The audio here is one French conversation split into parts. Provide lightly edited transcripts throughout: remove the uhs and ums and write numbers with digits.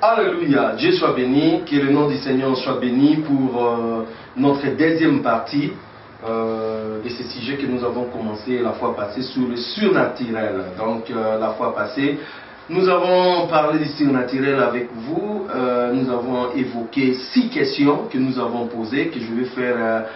Alléluia, Dieu soit béni, que le nom du Seigneur soit béni pour notre deuxième partie de ce sujet que nous avons commencé la fois passée sur le surnaturel. Donc la fois passée, nous avons parlé du surnaturel avec vous, nous avons évoqué 6 questions que nous avons posées, que je vais faire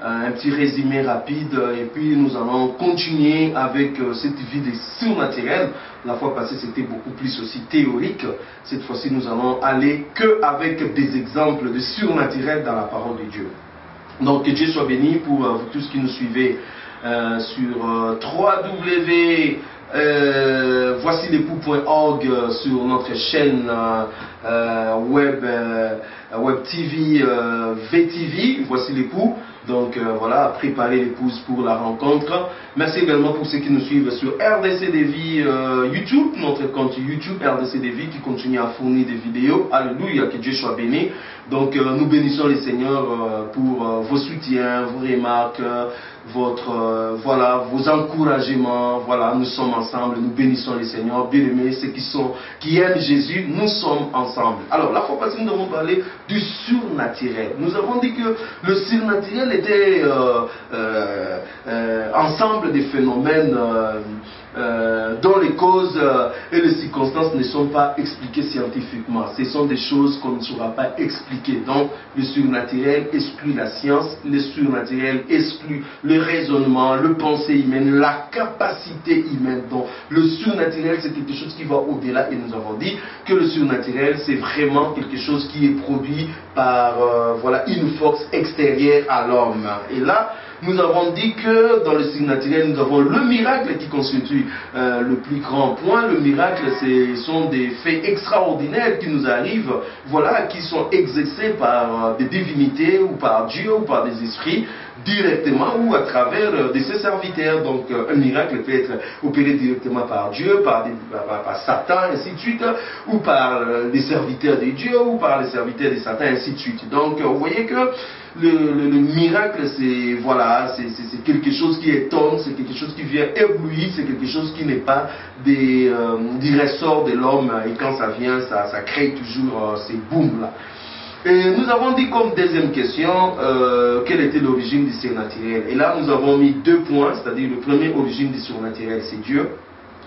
un petit résumé rapide et puis nous allons continuer avec cette vie de surnaturel. La fois passée c'était beaucoup plus aussi théorique. Cette fois-ci nous allons aller que avec des exemples de surnaturel dans la parole de Dieu. Donc que Dieu soit béni pour vous tous qui nous suivez sur voici-l'époux.org sur notre chaîne web TV VTV, voici l'époux. Donc voilà, préparer l'épouse pour la rencontre. Merci également pour ceux qui nous suivent sur RDC Dévi YouTube, notre compte YouTube RDC Dévi qui continue à fournir des vidéos. Alléluia, que Dieu soit béni. Donc nous bénissons les seigneurs pour vos soutiens, vos remarques, vos encouragements. Voilà, nous sommes ensemble, nous bénissons les seigneurs. Bien aimés, ceux qui aiment Jésus, nous sommes ensemble. Alors la fois passée, nous avons parlé du surnaturel. Nous avons dit que le surnaturel était ensemble des phénomènes dont les causes et les circonstances ne sont pas expliquées scientifiquement. Ce sont des choses qu'on ne saura pas expliquer. Donc le surnaturel exclut la science, le surnaturel exclut le raisonnement, le pensée humaine, la capacité humaine. Donc le surnaturel c'est quelque chose qui va au-delà et nous avons dit que le surnaturel c'est vraiment quelque chose qui est produit par une force extérieure à l'homme. Et là, nous avons dit que dans le surnaturel, nous avons le miracle qui constitue le plus grand point. Le miracle, ce sont des faits extraordinaires qui nous arrivent, qui sont exercés par des divinités ou par Dieu ou par des esprits, directement ou à travers de ses serviteurs. Donc un miracle peut être opéré directement par Dieu, par Satan, ainsi de suite, ou par les serviteurs de Dieu, ou par les serviteurs de Satan, ainsi de suite. Donc vous voyez que le miracle, c'est quelque chose qui étonne, c'est quelque chose qui vient éblouir, c'est quelque chose qui n'est pas du ressort de l'homme, et quand ça vient, ça crée toujours ces booms-là. Et nous avons dit comme deuxième question, quelle était l'origine du surnaturel. Et là, nous avons mis 2 points, c'est-à-dire le premier origine du surnaturel, c'est Dieu.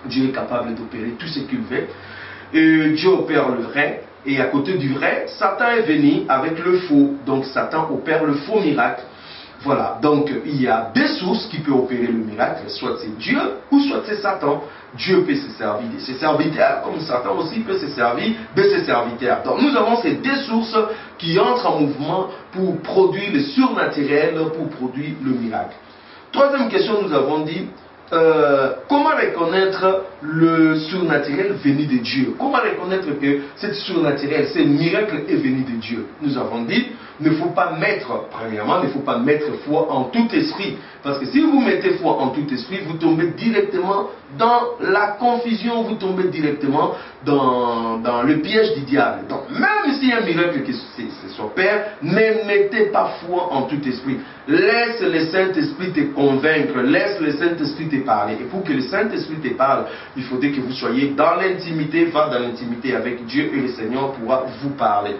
Dieu est capable d'opérer tout ce qu'il veut. Et Dieu opère le vrai. Et à côté du vrai, Satan est venu avec le faux. Donc Satan opère le faux miracle. Voilà, donc il y a 2 sources qui peuvent opérer le miracle, soit c'est Dieu ou soit c'est Satan. Dieu peut se servir de ses serviteurs, comme Satan aussi peut se servir de ses serviteurs. Donc nous avons ces 2 sources qui entrent en mouvement pour produire le surnaturel, pour produire le miracle. Troisième question, nous avons dit, comment reconnaître le surnaturel venu de Dieu? Comment reconnaître que ce surnaturel, ce miracle est venu de Dieu? Nous avons dit, premièrement, il ne faut pas mettre foi en tout esprit. Parce que si vous mettez foi en tout esprit, vous tombez directement dans la confusion, vous tombez directement dans le piège du diable. Donc, même s'il y a un miracle qui s'opère, ne mettez pas foi en tout esprit. Laisse le Saint-Esprit te convaincre, laisse le Saint-Esprit te parler. Et pour que le Saint-Esprit te parle, il faudrait que vous soyez dans l'intimité, va dans l'intimité avec Dieu et le Seigneur pourra vous parler.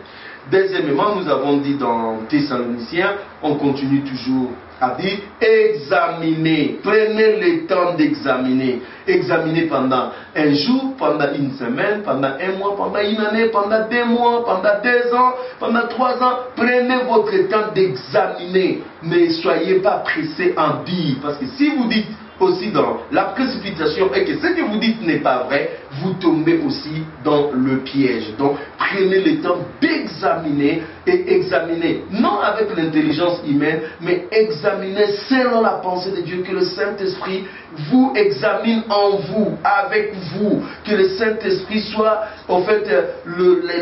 Deuxièmement, nous avons dit dans Thessaloniciens, on continue toujours à dire examinez, prenez le temps d'examiner. Examinez pendant un jour, pendant une semaine, pendant un mois, pendant une année, pendant 2 mois, pendant 2 ans, pendant 3 ans. Prenez votre temps d'examiner. Ne soyez pas pressés en dire. Parce que si vous dites aussi dans la précipitation et que ce que vous dites n'est pas vrai, vous tombez aussi dans le piège. Donc prenez le temps d'examiner et examiner, non avec l'intelligence humaine, mais examiner selon la pensée de Dieu, que le Saint-Esprit vous examine en vous, avec vous, que le Saint-Esprit soit en fait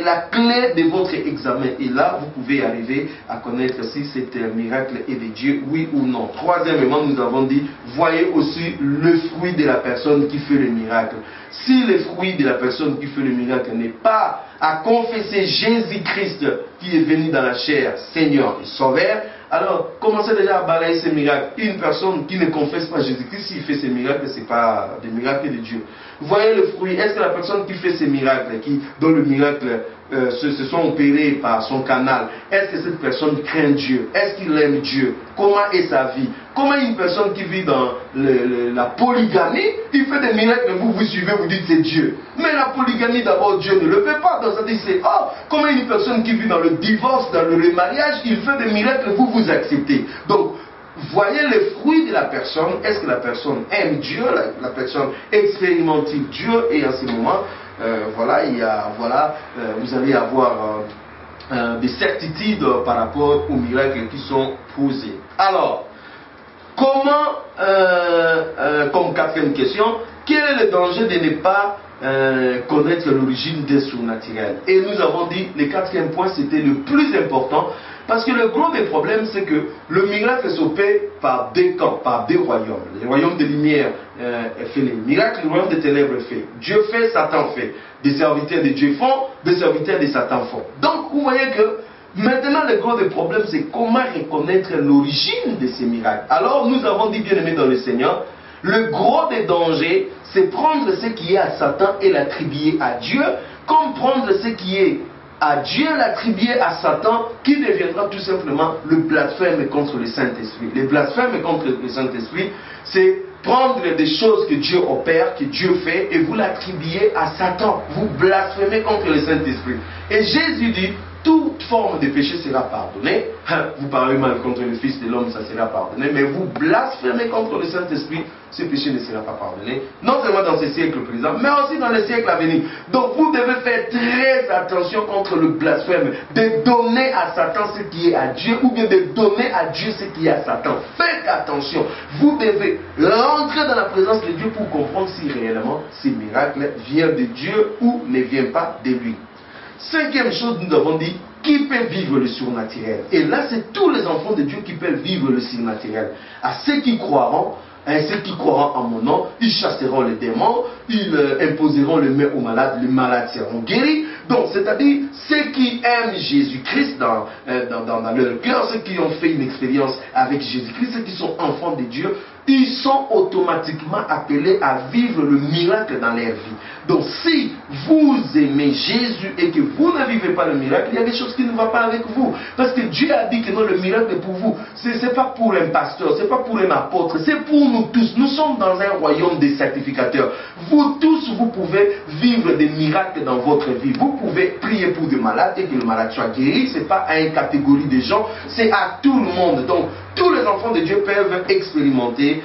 la clé de votre examen. Et là, vous pouvez arriver à connaître si c'est un miracle est de Dieu, oui ou non. Troisièmement, nous avons dit, voyez aussi le fruit de la personne qui fait le miracle. Si le fruit de la personne qui fait le miracle n'est pas à confesser Jésus-Christ qui est venu dans la chair, Seigneur et Sauveur, Alors, commencez déjà à balayer ces miracles. Une personne qui ne confesse pas Jésus-Christ, s'il fait ces miracles, ce n'est pas des miracles de Dieu. Voyez le fruit. Est-ce que la personne qui fait ces miracles, dont le miracle se sont opérés par son canal, est-ce que cette personne craint Dieu? Est-ce qu'il aime Dieu? Comment est sa vie? Comment une personne qui vit dans la polygamie, il fait des miracles, vous suivez, vous dites c'est Dieu. Mais la polygamie, d'abord, Dieu ne le fait pas. Donc ça dit c'est comment une personne qui vit dans le divorce, dans le remariage, il fait des miracles, vous acceptez. Donc, voyez les fruits de la personne. Est-ce que la personne aime Dieu? La personne expérimente Dieu? Et en ce moment, vous allez avoir des certitudes par rapport aux miracles qui sont posés. Alors, comment, comme quatrième question, quel est le danger de ne pas connaître l'origine des surnaturels? Et nous avons dit, le quatrième point, c'était le plus important, parce que le gros des problèmes, c'est que le miracle s'opère par deux camps, par deux royaumes. Le royaume de lumière fait les miracles, le royaume des ténèbres fait. Dieu fait, Satan fait. Des serviteurs de Dieu font, des serviteurs de Satan font. Donc, vous voyez que maintenant, le gros des problèmes, c'est comment reconnaître l'origine de ces miracles. Alors, nous avons dit, bien aimé dans le Seigneur, le gros des dangers, c'est prendre ce qui est à Satan et l'attribuer à Dieu, comme prendre ce qui est à Dieu, l'attribuer à Satan, qui deviendra tout simplement le blasphème contre le Saint-Esprit. Le blasphème contre le Saint-Esprit, c'est prendre des choses que Dieu opère, que Dieu fait, et vous l'attribuez à Satan. Vous blasphémez contre le Saint-Esprit. Et Jésus dit, toute forme de péché sera pardonnée. Vous parlez mal contre le Fils de l'homme, ça sera pardonné. Mais vous blasphémez contre le Saint-Esprit, ce péché ne sera pas pardonné. Non seulement dans ce siècle présent, mais aussi dans le siècle à venir. Donc vous devez faire très attention contre le blasphème. De donner à Satan ce qui est à Dieu, ou bien de donner à Dieu ce qui est à Satan. Faites attention. Vous devez rentrer dans la présence de Dieu pour comprendre si réellement ces miracles viennent de Dieu ou ne viennent pas de lui. Cinquième chose, nous avons dit, qui peut vivre le surnaturel? Et là, c'est tous les enfants de Dieu qui peuvent vivre le surnaturel. À ceux qui croiront en mon nom, ils chasseront les démons, ils imposeront les mains aux malades, les malades seront guéris. Donc, c'est-à-dire, ceux qui aiment Jésus-Christ dans leur cœur, ceux qui ont fait une expérience avec Jésus-Christ, ceux qui sont enfants de Dieu, ils sont automatiquement appelés à vivre le miracle dans leur vie. Donc si vous aimez Jésus et que vous ne vivez pas le miracle, il y a des choses qui ne vont pas avec vous. Parce que Dieu a dit que non, le miracle est pour vous. Ce n'est pas pour un pasteur, ce n'est pas pour un apôtre, c'est pour nous tous. Nous sommes dans un royaume des sacrificateurs. Vous tous, vous pouvez vivre des miracles dans votre vie. Vous pouvez prier pour des malades et que le malade soit guéri. Ce n'est pas à une catégorie de gens, c'est à tout le monde. Donc tous les enfants de Dieu peuvent expérimenter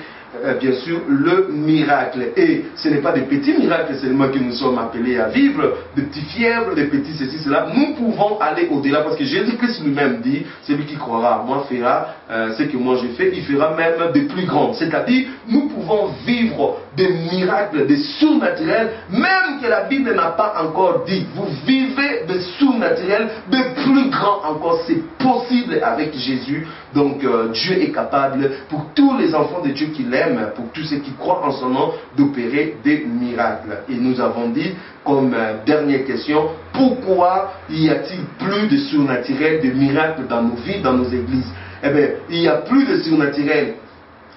bien sûr le miracle. Et ce n'est pas des petits miracles seulement que nous sommes appelés à vivre, des petits fièvres, des petits ceci, cela. Nous pouvons aller au-delà parce que Jésus-Christ lui-même dit, celui qui croira à moi fera ce que moi j'ai fait, il fera même des plus grands. C'est-à-dire, nous pouvons vivre des miracles, des surnaturels, même que la Bible n'a pas encore dit. Vous vivez des surnaturels, des plus grands encore. C'est possible avec Jésus. Donc Dieu est capable pour tous les enfants de Dieu qui l'aiment, pour tous ceux qui croient en son nom, d'opérer des miracles. Et nous avons dit, comme dernière question, pourquoi y a-t-il plus de surnaturel, de miracles dans nos vies, dans nos églises? Eh bien, il y a plus de surnaturel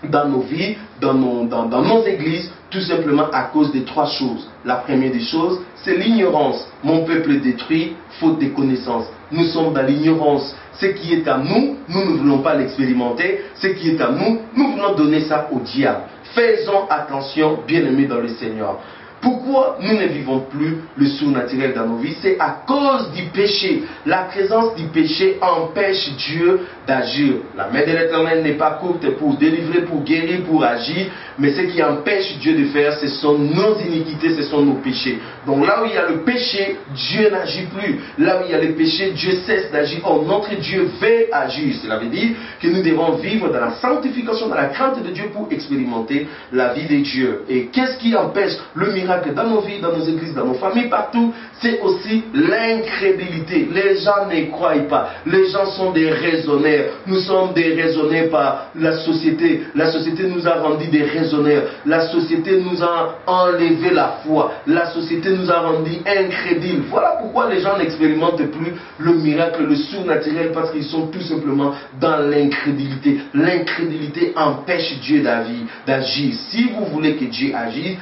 dans nos vies, dans nos églises, tout simplement à cause de trois choses. La première des choses, c'est l'ignorance. Mon peuple est détruit, faute de connaissances. Nous sommes dans l'ignorance. Ce qui est à nous, nous ne voulons pas l'expérimenter. Ce qui est à nous, nous voulons donner ça au diable. Faisons attention, bien-aimés dans le Seigneur. Pourquoi nous ne vivons plus le surnaturel dans nos vies? C'est à cause du péché. La présence du péché empêche Dieu d'agir. La main de l'Éternel n'est pas courte pour délivrer, pour guérir, pour agir. Mais ce qui empêche Dieu de faire, ce sont nos iniquités, ce sont nos péchés. Donc là où il y a le péché, Dieu n'agit plus. Là où il y a le péché, Dieu cesse d'agir. Or, notre Dieu veut agir. Cela veut dire que nous devons vivre dans la sanctification, dans la crainte de Dieu pour expérimenter la vie de Dieu. Et qu'est-ce qui empêche le miracle miracles dans nos vies, dans nos églises, dans nos familles, partout, c'est aussi l'incrédulité. Les gens ne croient pas. Les gens sont des raisonnaires. Nous sommes des raisonnaires par la société. La société nous a rendus des raisonnaires. La société nous a enlevé la foi. La société nous a rendus incrédules. Voilà pourquoi les gens n'expérimentent plus le miracle, le surnaturel, parce qu'ils sont tout simplement dans l'incrédulité. L'incrédulité empêche Dieu d'agir. Si vous voulez que Dieu agisse,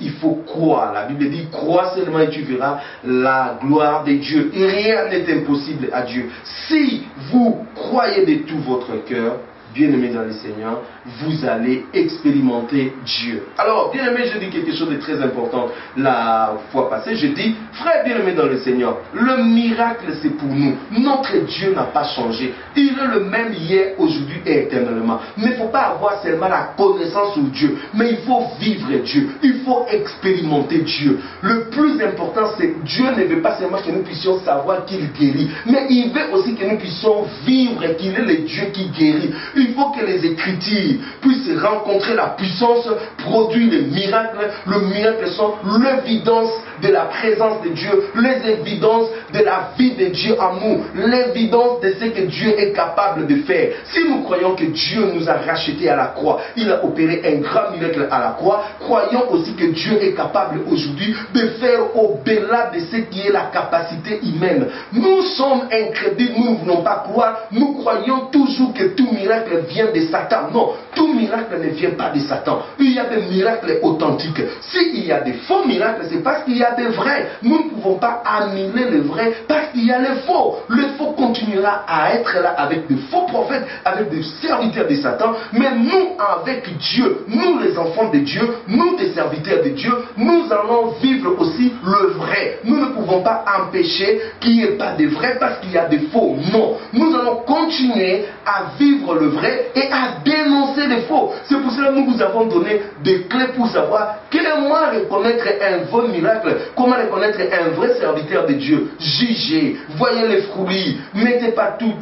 il faut croire. La Bible dit, crois seulement et tu verras la gloire de Dieu. Et rien n'est impossible à Dieu. Si vous croyez de tout votre cœur, bien-aimés dans le Seigneur, vous allez expérimenter Dieu. Alors, bien-aimés, je dis quelque chose de très important. La fois passée, je dis, frère bien-aimé dans le Seigneur, le miracle c'est pour nous. Notre Dieu n'a pas changé. Il est le même hier, aujourd'hui et éternellement. Mais il ne faut pas avoir seulement la connaissance sur Dieu, mais il faut vivre Dieu. Il faut expérimenter Dieu. Le plus important, c'est que Dieu ne veut pas seulement que nous puissions savoir qu'il guérit, mais il veut aussi que nous puissions vivre qu'il est le Dieu qui guérit. Il faut que les Écritures puissent rencontrer la puissance, produire les miracles. Le miracle sont l'évidence de la présence de Dieu, les évidences de la vie de Dieu en nous, l'évidence de ce que Dieu est capable de faire. Si nous croyons que Dieu nous a rachetés à la croix, il a opéré un grand miracle à la croix, croyons aussi que Dieu est capable aujourd'hui de faire au-delà de ce qui est la capacité humaine. Nous sommes incrédules, nous ne voulons pas croire, nous croyons toujours que tout miracle vient de Satan. Non, tout miracle ne vient pas de Satan. Il y a des miracles authentiques. S'il y a des faux miracles, c'est parce qu'il y a des vrais. Nous ne pouvons pas annuler le vrai parce qu'il y a les faux. Le faux continuera à être là avec des faux prophètes, avec des serviteurs de Satan. Mais nous, avec Dieu, nous les enfants de Dieu, nous des serviteurs de Dieu, nous allons vivre aussi le vrai. Nous ne pouvons pas empêcher qu'il n'y ait pas de vrai parce qu'il y a des faux. Non. Nous allons continuer à vivre le vrai et à dénoncer les faux. C'est pour cela que nous vous avons donné des clés pour savoir comment reconnaître un vrai miracle, comment reconnaître un vrai serviteur de Dieu. Jugez, voyez les fruits, mettez pas tout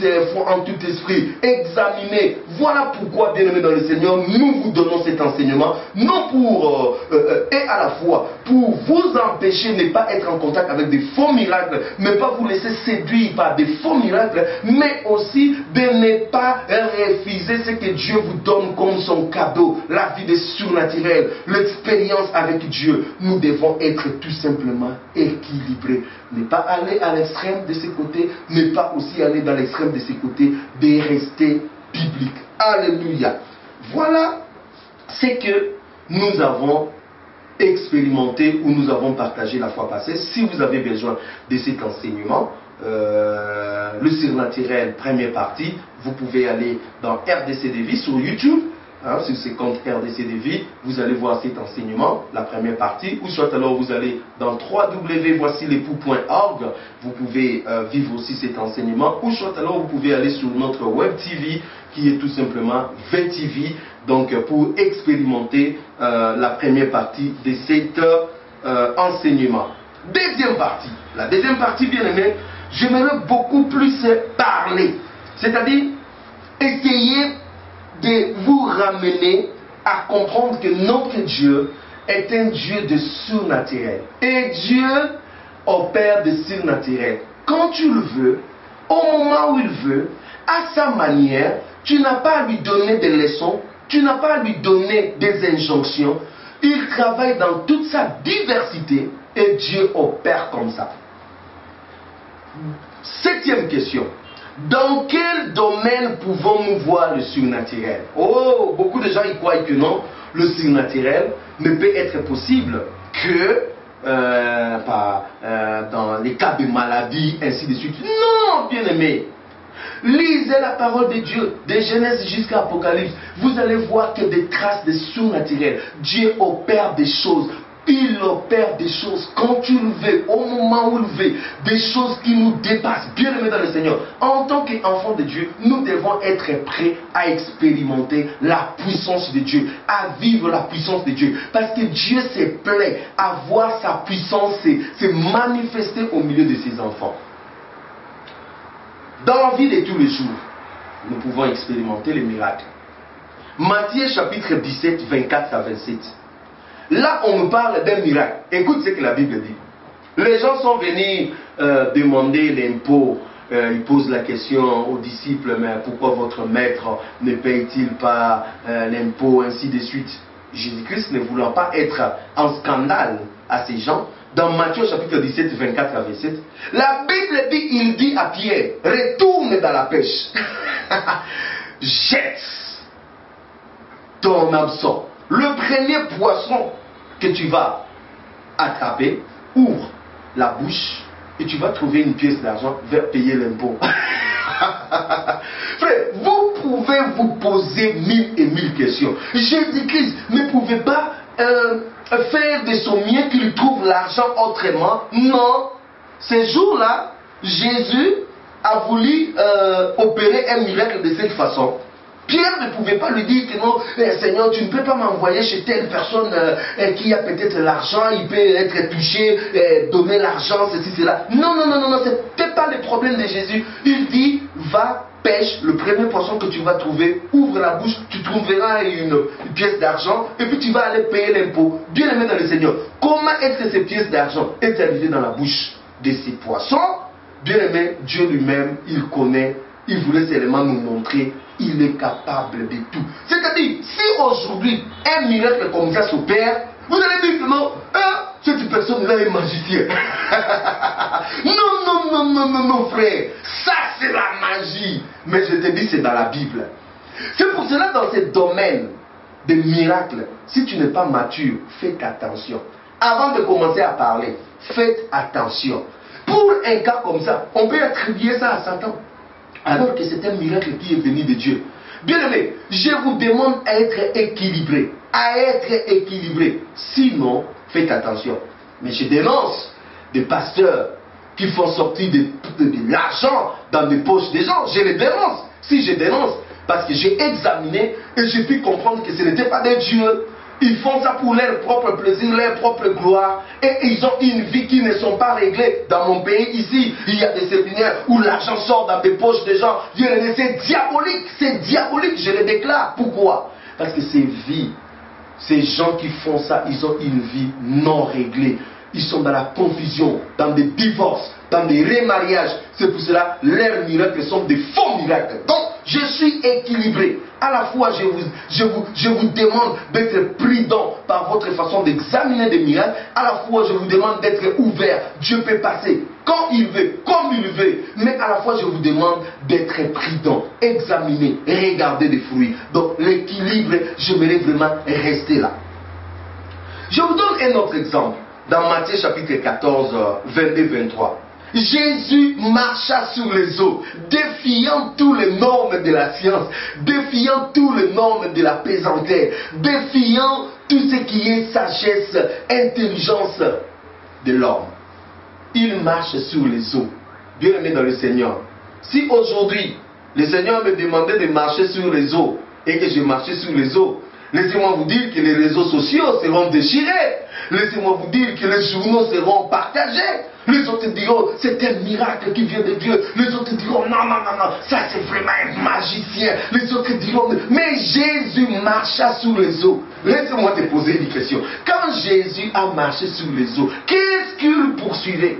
en tout esprit, examinez. Voilà pourquoi, bien-aimés dans le Seigneur, nous vous donnons cet enseignement, non pour, et à la fois, pour vous empêcher de ne pas être en contact avec des faux miracles, ne pas vous laisser séduire par des faux miracles, mais aussi de ne pas refuser ce que Dieu vous donne comme son cadeau, la vie des surnaturels, l'expérience avec Dieu. Nous devons être tout simplement équilibrés. Ne pas aller à l'extrême de ce côté, ne pas aussi aller dans l'extrême de ce côté, de rester biblique. Alléluia. Voilà ce que nous avons expérimenté ou nous avons partagé la fois passée. Si vous avez besoin de cet enseignement, le surnaturel, première partie, vous pouvez aller dans RDC Vie sur YouTube, sur ce compte RDC Vie, vous allez voir cet enseignement, la première partie, ou soit alors vous allez dans www.voici-l'époux.org, vous pouvez vivre aussi cet enseignement, ou soit alors vous pouvez aller sur notre web TV, qui est tout simplement VTV, donc pour expérimenter la première partie de cet enseignement. Deuxième partie, la deuxième partie, bien aimé, j'aimerais beaucoup plus parler, c'est-à-dire essayer de vous ramener à comprendre que notre Dieu est un Dieu de surnaturel. Et Dieu opère de surnaturel. Quand tu le veux, au moment où il veut, à sa manière, tu n'as pas à lui donner des leçons, tu n'as pas à lui donner des injonctions. Il travaille dans toute sa diversité et Dieu opère comme ça. Septième question. Dans quel domaine pouvons-nous voir le surnaturel? Oh, beaucoup de gens y croient que non, le surnaturel ne peut être possible que dans les cas de maladie, ainsi de suite. Non, bien-aimé. Lisez la parole de Dieu, de Genèse jusqu'à Apocalypse. Vous allez voir que des traces de surnaturel. Dieu opère des choses. Il opère des choses quand tu le veux, au moment où il veut, des choses qui nous dépassent. Bien aimés dans le Seigneur, en tant qu'enfants de Dieu, nous devons être prêts à expérimenter la puissance de Dieu, à vivre la puissance de Dieu. Parce que Dieu s'est plaît à voir sa puissance se manifester au milieu de ses enfants. Dans la vie de tous les jours, nous pouvons expérimenter les miracles. Matthieu chapitre 17, 24 à 27. Là, on me parle d'un miracle. Écoute ce que la Bible dit. Les gens sont venus demander l'impôt. Ils posent la question aux disciples, mais pourquoi votre maître ne paye-t-il pas l'impôt, ainsi de suite. Jésus-Christ ne voulant pas être en scandale à ces gens, dans Matthieu chapitre 17, 24 à 27, la Bible dit, il dit à Pierre, retourne dans la pêche, jette ton hameçon. Le premier poisson que tu vas attraper, ouvre la bouche et tu vas trouver une pièce d'argent, vers payer l'impôt. Frère, vous pouvez vous poser 1000 et 1000 questions. Jésus-Christ ne pouvait pas faire de son mieux qu'il trouve l'argent autrement. Non. Ces jours-là, Jésus a voulu opérer un miracle de cette façon. Pierre ne pouvait pas lui dire que non, Seigneur, tu ne peux pas m'envoyer chez telle personne qui a peut-être l'argent, il peut être touché, donner l'argent, ceci, cela. Non, non, non, non, non, ce n'était pas le problème de Jésus. Il dit, va, pêche le premier poisson que tu vas trouver, ouvre la bouche, tu trouveras une pièce d'argent, et puis tu vas aller payer l'impôt. Bien aimé dans le Seigneur, comment est-ce que ces pièces d'argent est arrivée dans la bouche de ces poissons? Bien aimé, Dieu lui-même, il connaît, il voulait seulement nous montrer, il est capable de tout. C'est-à-dire, si aujourd'hui un miracle comme ça s'opère, vous allez dire que non, cette personne-là est magicien. Non, non, non, non, non, non, frère, ça c'est la magie. Mais je te dis, c'est dans la Bible. C'est pour cela, dans ce domaine des miracles, si tu n'es pas mature, faites attention. Avant de commencer à parler, faites attention. Pour un cas comme ça, on peut attribuer ça à Satan, alors que c'est un miracle qui est venu de Dieu. Bien aimé, je vous demande à être équilibré. À être équilibré. Sinon, faites attention. Mais je dénonce des pasteurs qui font sortir de l'argent dans les poches des gens. Je les dénonce. Si je dénonce, parce que j'ai examiné et j'ai pu comprendre que ce n'était pas de Dieu. Ils font ça pour leur propre plaisir, leur propre gloire. Et ils ont une vie qui ne sont pas réglées. Dans mon pays, ici, il y a des séminaires où l'argent sort dans des poches des gens. C'est diabolique, je le déclare. Pourquoi? Parce que ces vies, ces gens qui font ça, ils ont une vie non réglée. Ils sont dans la confusion, dans des divorces, dans des remariages. C'est pour cela leurs miracles sont des faux miracles. Donc, je suis équilibré. À la fois, je vous demande d'être prudent par votre façon d'examiner des miracles. À la fois, je vous demande d'être ouvert. Dieu peut passer quand il veut, comme il veut. Mais à la fois, je vous demande d'être prudent. Examiner, regarder des fruits. Donc, l'équilibre, j'aimerais vraiment rester là. Je vous donne un autre exemple. Dans Matthieu chapitre 14, 22-23. Jésus marcha sur les eaux, défiant tous les normes de la science, défiant tous les normes de la pesanteur, défiant tout ce qui est sagesse, intelligence de l'homme. Il marche sur les eaux. Bien aimé dans le Seigneur. Si aujourd'hui, le Seigneur me demandait de marcher sur les eaux et que je marchais sur les eaux, laissez-moi vous dire que les réseaux sociaux seront déchirés. Laissez-moi vous dire que les journaux seront partagés. Les autres diront, c'est un miracle qui vient de Dieu. Les autres diront, non, non, non, non, ça c'est vraiment un magicien. Les autres diront, mais Jésus marcha sur les eaux. Laissez-moi te poser une question. Quand Jésus a marché sur les eaux, qu'est-ce qu'il poursuivait?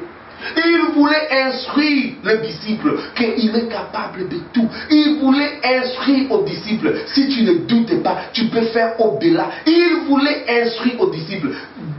Il voulait instruire les disciples qu'il est capable de tout. Il voulait instruire aux disciples, si tu ne doutes pas, tu peux faire au-delà. Il voulait instruire aux disciples.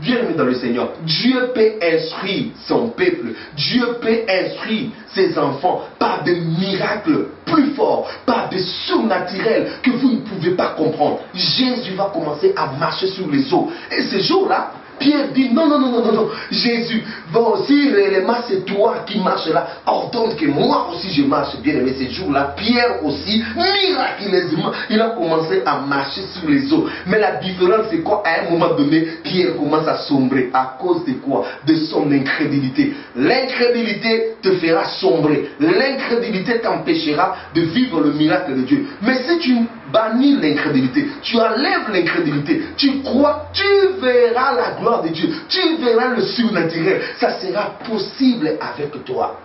Bienvenue dans le Seigneur. Dieu peut instruire son peuple. Dieu peut instruire ses enfants par des miracles plus forts, par des surnaturels que vous ne pouvez pas comprendre. Jésus va commencer à marcher sur les eaux. Et ce jour-là, Pierre dit, non, non, non, non, non, non, Jésus, bon, si réellement c'est toi qui marches là, ordonne que moi aussi je marche. Bien aimé, ces jours-là, Pierre aussi, miraculeusement, il a commencé à marcher sur les eaux. Mais la différence c'est quoi? À un moment donné, Pierre commence à sombrer. À cause de quoi? De son incrédulité. L'incrédulité te fera sombrer. L'incrédulité t'empêchera de vivre le miracle de Dieu. Mais si tu bannis l'incrédulité, tu enlèves l'incrédulité, tu crois, tu verras la gloire de Dieu, tu verras le surnaturel, ça sera possible avec toi.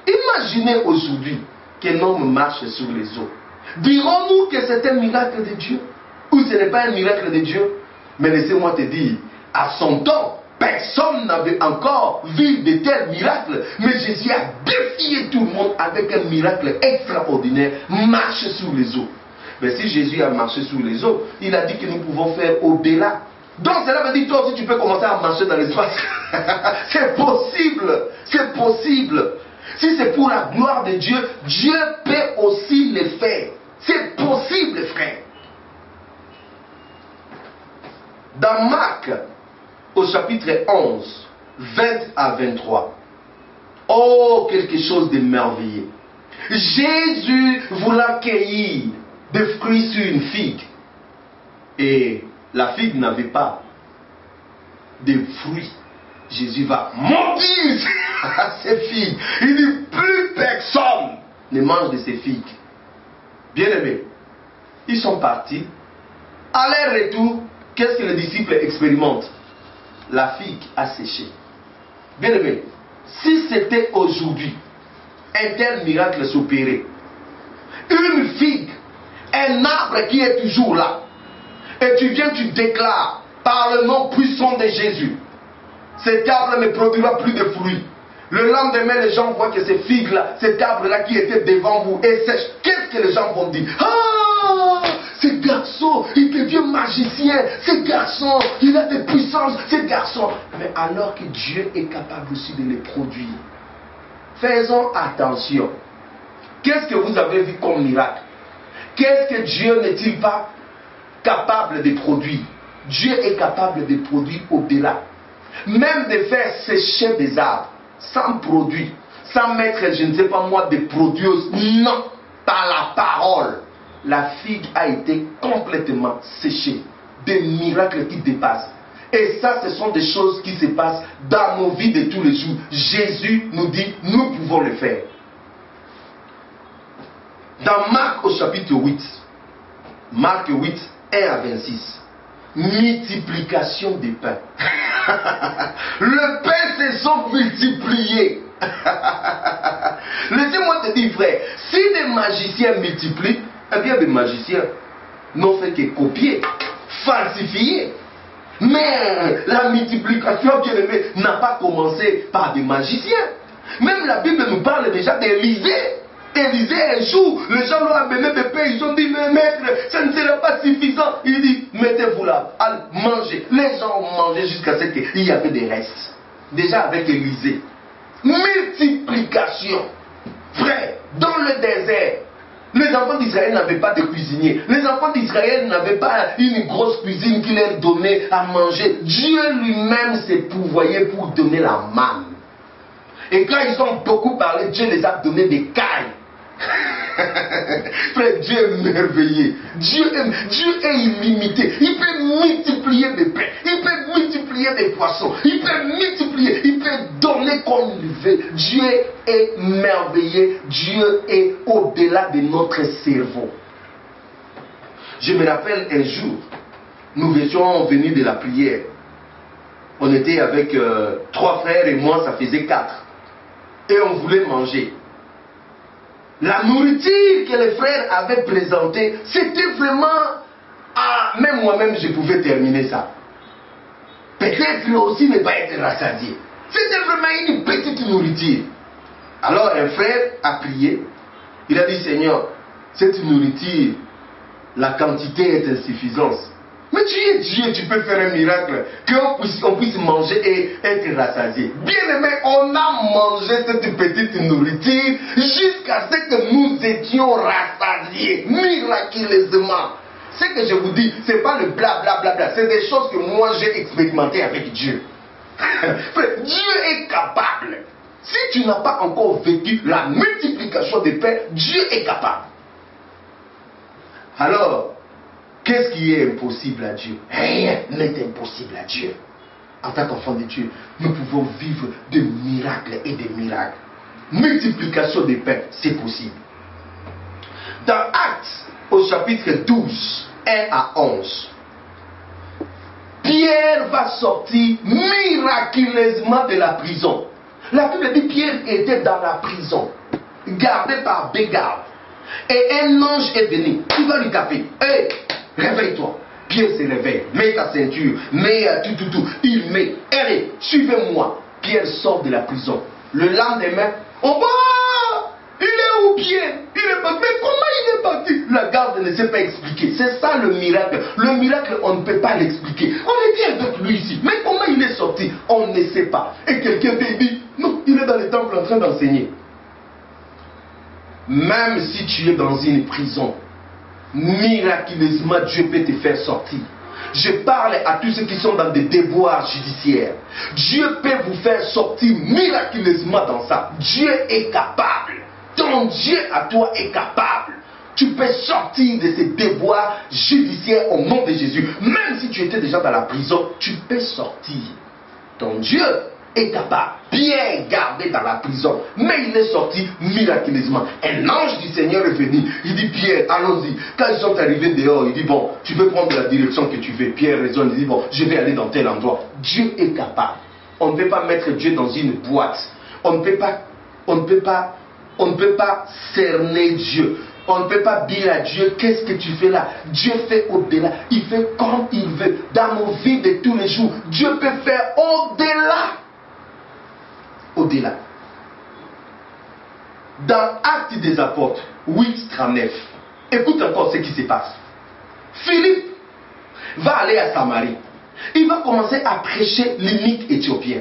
Imaginez aujourd'hui qu'un homme marche sur les eaux. Dirons-nous que c'est un miracle de Dieu ou ce n'est pas un miracle de Dieu? Mais laissez-moi te dire, à son temps, personne n'avait encore vu de tels miracles. Mais Jésus a défié tout le monde avec un miracle extraordinaire, marche sur les eaux. Mais si Jésus a marché sur les eaux, il a dit que nous pouvons faire au-delà. Donc cela veut dire toi aussi tu peux commencer à marcher dans l'espace. C'est possible. C'est possible. Si c'est pour la gloire de Dieu, Dieu peut aussi le faire. C'est possible, frère. Dans Marc, au chapitre 11, 20 à 23. Oh, quelque chose de merveilleux. Jésus voulant cueillir des fruits sur une figue. Et la figue n'avait pas de fruits. Jésus va maudire ces figues. Il dit, plus personne ne mange de ces figues. Bien aimé, ils sont partis. À leur retour, qu'est-ce que les disciples expérimentent? La figue a séché. Bien aimé, si c'était aujourd'hui, un tel miracle s'opérait, une figue, un arbre qui est toujours là, et tu viens, tu déclares par le nom puissant de Jésus, cet arbre ne produira plus de fruits. Le lendemain, les gens voient que ces figues-là, cet arbre-là qui était devant vous est sèche. Qu'est-ce que les gens vont dire? Ah, ce garçon, il devient magicien. Ce garçon, il a des puissances. Ce garçon. Mais alors que Dieu est capable aussi de les produire. Faisons attention. Qu'est-ce que vous avez vu comme miracle? Qu'est-ce que Dieu n'est-il pas capable de produire? Dieu est capable de produire au-delà. Même de faire sécher des arbres sans produit, sans mettre, je ne sais pas moi, des produits. Non, par la parole, la figue a été complètement séchée. Des miracles qui dépassent. Et ça, ce sont des choses qui se passent dans nos vies de tous les jours. Jésus nous dit, nous pouvons le faire. Dans Marc au chapitre 8, Marc 8, 1 à 26, multiplication des pains. Le pain se sont multipliés. Laissez-moi te dire, frère, si des magiciens multiplient, eh bien des magiciens n'ont fait que copier, falsifier. Mais la multiplication, bien aimé, n'a pas commencé par des magiciens. Même la Bible nous parle déjà d'Élisée. Élisée, un jour, les gens l'ont amené des pains, ils ont dit, mais maître, ça ne sera pas suffisant. Il dit, mettez-vous là, allez, mangez. Les gens ont mangé jusqu'à ce qu'il y avait des restes. Déjà avec Élisée. Multiplication. Frère, dans le désert, les enfants d'Israël n'avaient pas de cuisinier. Les enfants d'Israël n'avaient pas une grosse cuisine qui leur donnait à manger. Dieu lui-même s'est pourvoyé pour donner la manne. Et quand ils ont beaucoup parlé, Dieu les a donné des cailles. Frère, Dieu est merveilleux. Dieu est illimité. Il peut multiplier des pains. Il peut multiplier des poissons. Il peut multiplier. Il peut donner comme il veut. Dieu est merveilleux. Dieu est au-delà de notre cerveau. Je me rappelle un jour, nous étions venus de la prière. On était avec 3 frères et moi, ça faisait 4. Et on voulait manger. La nourriture que les frères avaient présentée, c'était vraiment... Ah, même moi-même, je pouvais terminer ça. Peut-être aussi ne pas être rassasié. C'était vraiment une petite nourriture. Alors un frère a prié. Il a dit, Seigneur, cette nourriture, la quantité est insuffisante. Mais tu es Dieu, tu peux faire un miracle, qu'on puisse manger et être rassasié. Bien aimé, on a mangé cette petite nourriture jusqu'à ce que nous étions rassasiés, miraculeusement. Ce que je vous dis, ce n'est pas le blablabla, c'est des choses que moi j'ai expérimentées avec Dieu. Dieu est capable. Si tu n'as pas encore vécu la multiplication des pains, Dieu est capable. Alors, qu'est-ce qui est impossible à Dieu? Rien n'est impossible à Dieu. En tant qu'enfant de Dieu, nous pouvons vivre des miracles et des miracles. Multiplication des pains, c'est possible. Dans Actes, au chapitre 12, 1 à 11, Pierre va sortir miraculeusement de la prison. La Bible dit que Pierre était dans la prison, gardé par des gardes. Et un ange est venu, il va lui taper. Hé, réveille-toi. Pierre se réveille, met ta ceinture, met tout. Il met, allez, suivez-moi. Pierre sort de la prison. Le lendemain, on va. Il est où Pierre? Il est parti. Mais comment il est parti? La garde ne sait pas expliquer. C'est ça le miracle. Le miracle, on ne peut pas l'expliquer. On est bien avec lui ici. Mais comment il est sorti? On ne sait pas. Et quelqu'un dit, non, il est dans le temple en train d'enseigner. Même si tu es dans une prison, miraculeusement, Dieu peut te faire sortir. Je parle à tous ceux qui sont dans des déboires judiciaires. Dieu peut vous faire sortir miraculeusement dans ça. Dieu est capable. Ton Dieu à toi est capable. Tu peux sortir de ces déboires judiciaires au nom de Jésus. Même si tu étais déjà dans la prison, tu peux sortir. Ton Dieu est capable. Bien gardé dans la prison. Mais il est sorti miraculeusement. Un ange du Seigneur est venu. Il dit, Pierre, allons-y. Quand ils sont arrivés dehors, il dit, bon, tu veux prendre la direction que tu veux. Pierre raisonne, il dit, bon, je vais aller dans tel endroit. Dieu est capable. On ne peut pas mettre Dieu dans une boîte. On ne peut pas cerner Dieu. On ne peut pas dire à Dieu, qu'est-ce que tu fais là? Dieu fait au-delà. Il fait comme il veut. Dans nos vies de tous les jours, Dieu peut faire au-delà. Au-delà. Dans Actes des Apôtres 8:39, écoute encore ce qui se passe. Philippe va aller à Samarie. Il va commencer à prêcher l'unique éthiopien.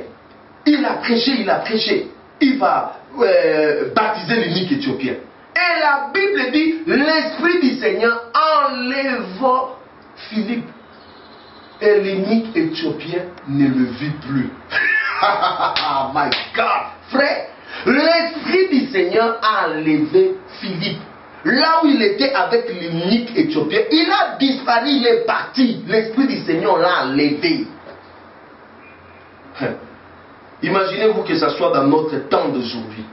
Il a prêché. Il va baptiser l'unique éthiopien. Et la Bible dit, l'Esprit du Seigneur enlève Philippe. Et l'unique éthiopien ne le vit plus. Oh my God, frère, l'Esprit du Seigneur a enlevé Philippe. Là où il était avec l'unique éthiopien, il a disparu, il est parti. L'Esprit du Seigneur l'a enlevé. Imaginez-vous que ce soit dans notre temps d'aujourd'hui,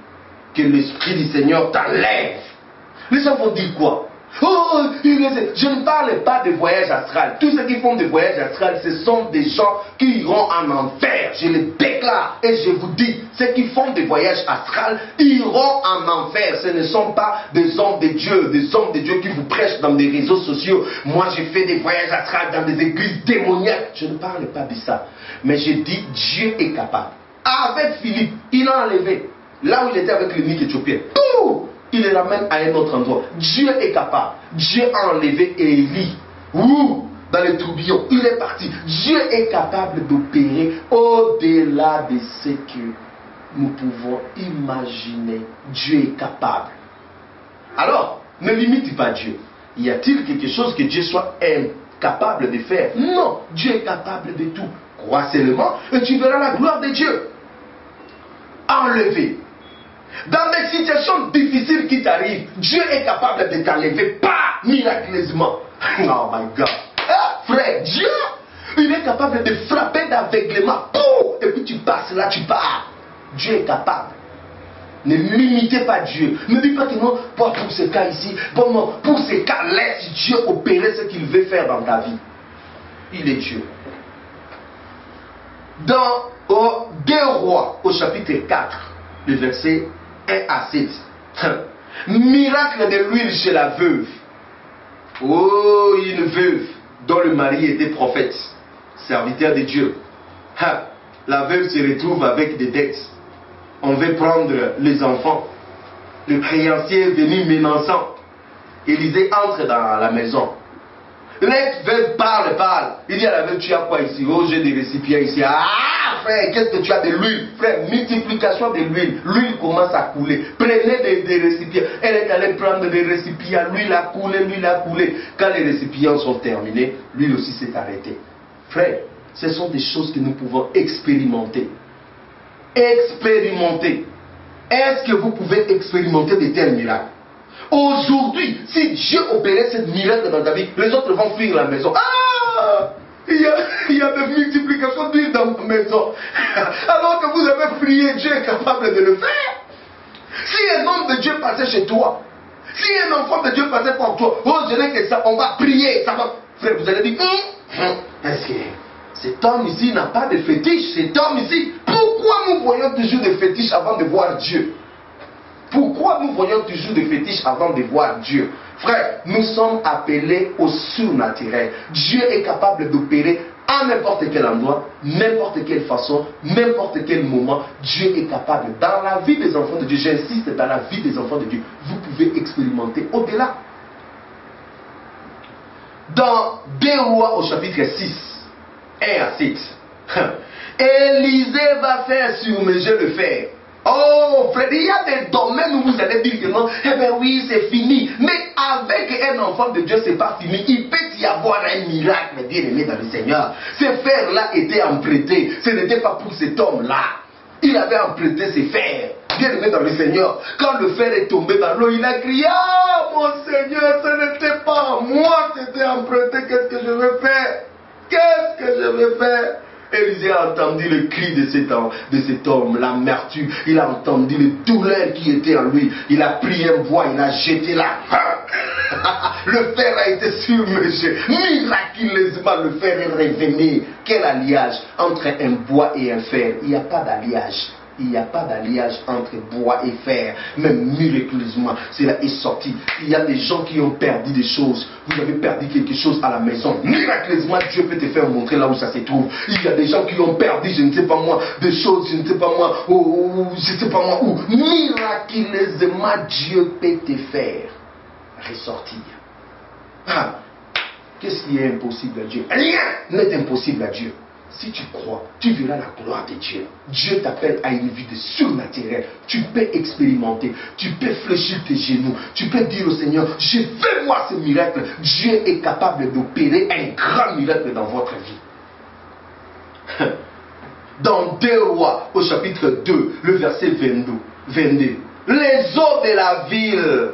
que l'Esprit du Seigneur t'enlève. Les gens vont dire quoi? Oh, je ne parle pas de voyage astral. Tous ceux qui font des voyages astral, ce sont des gens qui iront en enfer. Je le déclare et je vous dis, ceux qui font des voyages astral iront en enfer. Ce ne sont pas des hommes de Dieu qui vous prêchent dans des réseaux sociaux. Moi, j'ai fait des voyages astrales dans des églises démoniaques. Je ne parle pas de ça. Mais je dis, Dieu est capable. Avec Philippe, il a enlevé. Là où il était avec l'unique éthiopien. Tout! Il le ramène à un autre endroit. Dieu est capable. Dieu a enlevé Élie. Dans les tourbillons. Il est parti. Dieu est capable d'opérer au-delà de ce que nous pouvons imaginer. Dieu est capable. Alors, ne limite pas Dieu. Y a-t-il quelque chose que Dieu soit incapable de faire? Non. Dieu est capable de tout. Crois seulement et tu verras la gloire de Dieu. Enlever. Dans des situations difficiles qui t'arrivent, Dieu est capable de t'enlever, pas miraculeusement. Oh my God. Frère, Dieu, il est capable de frapper d'aveuglement. Et puis tu passes là, tu pars. Dieu est capable. Ne limitez pas Dieu. Ne dites pas que non, pas pour ce cas ici. Bon, non, pour ce cas, laisse Dieu opérer ce qu'il veut faire dans ta vie. Il est Dieu. Dans 2 Rois, au chapitre 4, le verset 1 à 7. Miracle de l'huile chez la veuve. Oh, une veuve dont le mari était prophète, serviteur de Dieu. La veuve se retrouve avec des dettes. On veut prendre les enfants. Le créancier est venu menaçant. Élisée entre dans la maison. Les veuve parle. Il dit à la veuve, tu as quoi ici? Oh, j'ai des récipients ici. Ah, frère, qu'est-ce que tu as de l'huile? Frère, multiplication de l'huile. L'huile commence à couler. Prenez des récipients. Elle est allée prendre des récipients. L'huile a coulé. Quand les récipients sont terminés, l'huile aussi s'est arrêtée. Frère, ce sont des choses que nous pouvons expérimenter. Est-ce que vous pouvez expérimenter de tels miracles? Aujourd'hui, si Dieu opérait cette miracle dans ta vie, les autres vont fuir la maison. Ah, il y a des multiplications d'huile dans ma maison. Alors que vous avez prié, Dieu est capable de le faire. Si un homme de Dieu passait chez toi, si un enfant de Dieu passait pour toi, oh, je n'ai que ça, on va prier. Ça va. Frère, vous allez dire, est-ce que cet homme ici n'a pas de fétiche? Cet homme ici, pourquoi nous voyons toujours des fétiches avant de voir Dieu? Pourquoi nous voyons toujours des fétiches avant de voir Dieu? Frère, nous sommes appelés au surnaturel. Dieu est capable d'opérer à n'importe quel endroit, n'importe quelle façon, n'importe quel moment. Dieu est capable. Dans la vie des enfants de Dieu, j'insiste, dans la vie des enfants de Dieu, vous pouvez expérimenter au-delà. Dans 2 Rois au chapitre 6, 1 à 7, Élisée va faire surnager le fer. Oh frère, il y a des domaines où vous allez dire que non, eh bien oui, c'est fini. Mais avec un enfant de Dieu, c'est pas fini. Il peut y avoir un miracle, bien aimé dans le Seigneur. Ces fers-là étaient empruntés. Ce n'était pas pour cet homme-là. Il avait emprunté ses fers. Bien aimé dans le Seigneur. Quand le fer est tombé dans l'eau, il a crié: ah mon Seigneur, ce n'était pas moi, c'était emprunté. Qu'est-ce que je vais faire? Qu'est-ce que je vais faire? Élisée a entendu le cri de cet homme, l'amertume. Il a entendu les douleurs qui étaient en lui. Il a pris un bois, il a jeté là. Le fer a été submergé. Miraculeusement, le fer est revenu. Quel alliage entre un bois et un fer? Il n'y a pas d'alliage. Il n'y a pas d'alliage entre bois et fer. Mais miraculeusement, cela est sorti. Il y a des gens qui ont perdu des choses. Vous avez perdu quelque chose à la maison. Miraculeusement, Dieu peut te faire montrer là où ça se trouve. Il y a des gens qui ont perdu, je ne sais pas moi, des choses, je ne sais pas moi, je ne sais pas moi où. Miraculeusement, Dieu peut te faire ressortir. Ah, qu'est-ce qui est impossible à Dieu? Rien n'est impossible à Dieu. Si tu crois, tu verras la gloire de Dieu. Dieu t'appelle à une vie de surnaturel. Tu peux expérimenter. Tu peux fléchir tes genoux. Tu peux dire au Seigneur: je veux moi ce miracle. Dieu est capable d'opérer un grand miracle dans votre vie. Dans 2 Rois, au chapitre 2, le verset 22. Les eaux de la ville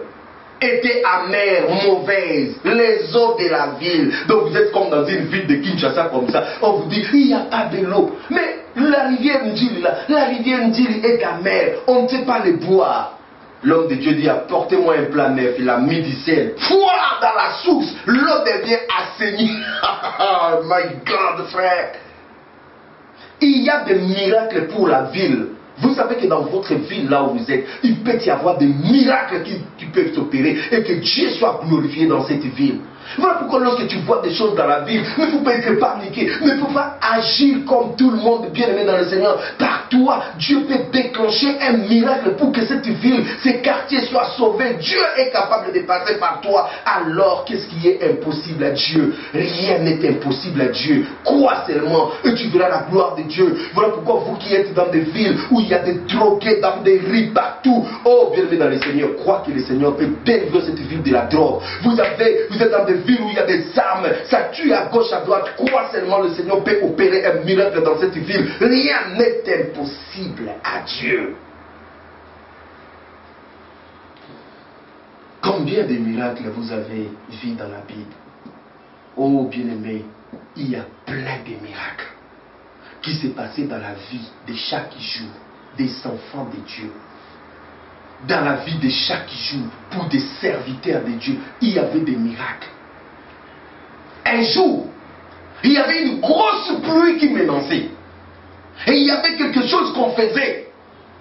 étaient amères, mauvaises, les eaux de la ville. Donc vous êtes comme dans une ville de Kinshasa comme ça. On vous dit: il n'y a pas de l'eau. Mais la rivière Ndjili là, la rivière Ndjili est amère. On ne sait pas les boire. L'homme de Dieu dit: apportez-moi un plat neuf. Il a mis du sel. Pouah, dans la source, l'eau devient assainie. Oh my God, frère. Il y a des miracles pour la ville. Vous savez que dans votre ville, là où vous êtes, il peut y avoir des miracles qui peuvent s'opérer et que Dieu soit glorifié dans cette ville. Voilà pourquoi lorsque tu vois des choses dans la ville, il ne faut pas être paniqué, mais il ne faut pas agir comme tout le monde bien aimé dans le Seigneur. Par toi, Dieu peut déclencher un miracle pour que cette ville, ces quartiers soient sauvés. Dieu est capable de passer par toi. Alors, qu'est-ce qui est impossible à Dieu? Rien n'est impossible à Dieu. Crois seulement et tu verras la gloire de Dieu. Voilà pourquoi vous qui êtes dans des villes où il y a des drogués, dans des rues partout, oh bien aimé dans le Seigneur, crois que le Seigneur peut délivrer cette ville de la drogue. Vous êtes dans des villes où il y a des armes, ça tue à gauche, à droite. Crois seulement le Seigneur peut opérer un miracle dans cette ville. Rien n'est impossible à Dieu. Combien de miracles vous avez vus dans la Bible? Oh bien-aimé, il y a plein de miracles qui s'est passé dans la vie de chaque jour des enfants de Dieu. Dans la vie de chaque jour, pour des serviteurs de Dieu, il y avait des miracles. Un jour, il y avait une grosse pluie qui menaçait. Et il y avait quelque chose qu'on faisait.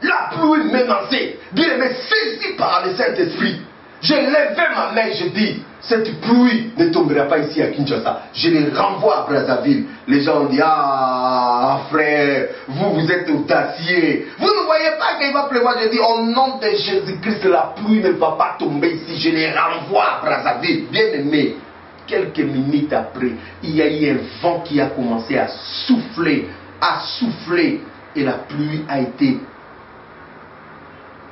La pluie menaçait. Bien aimé, saisi par le Saint-Esprit. Je levais ma main, je dis: cette pluie ne tombera pas ici à Kinshasa. Je les renvoie à Brazzaville. Les gens ont dit: ah frère, vous êtes audacieux. Vous ne voyez pas qu'il va pleuvoir. Je dis: au nom de Jésus-Christ, la pluie ne va pas tomber ici. Je les renvoie à Brazzaville. Bien aimé, quelques minutes après, il y a eu un vent qui a commencé à souffler. Et la pluie a été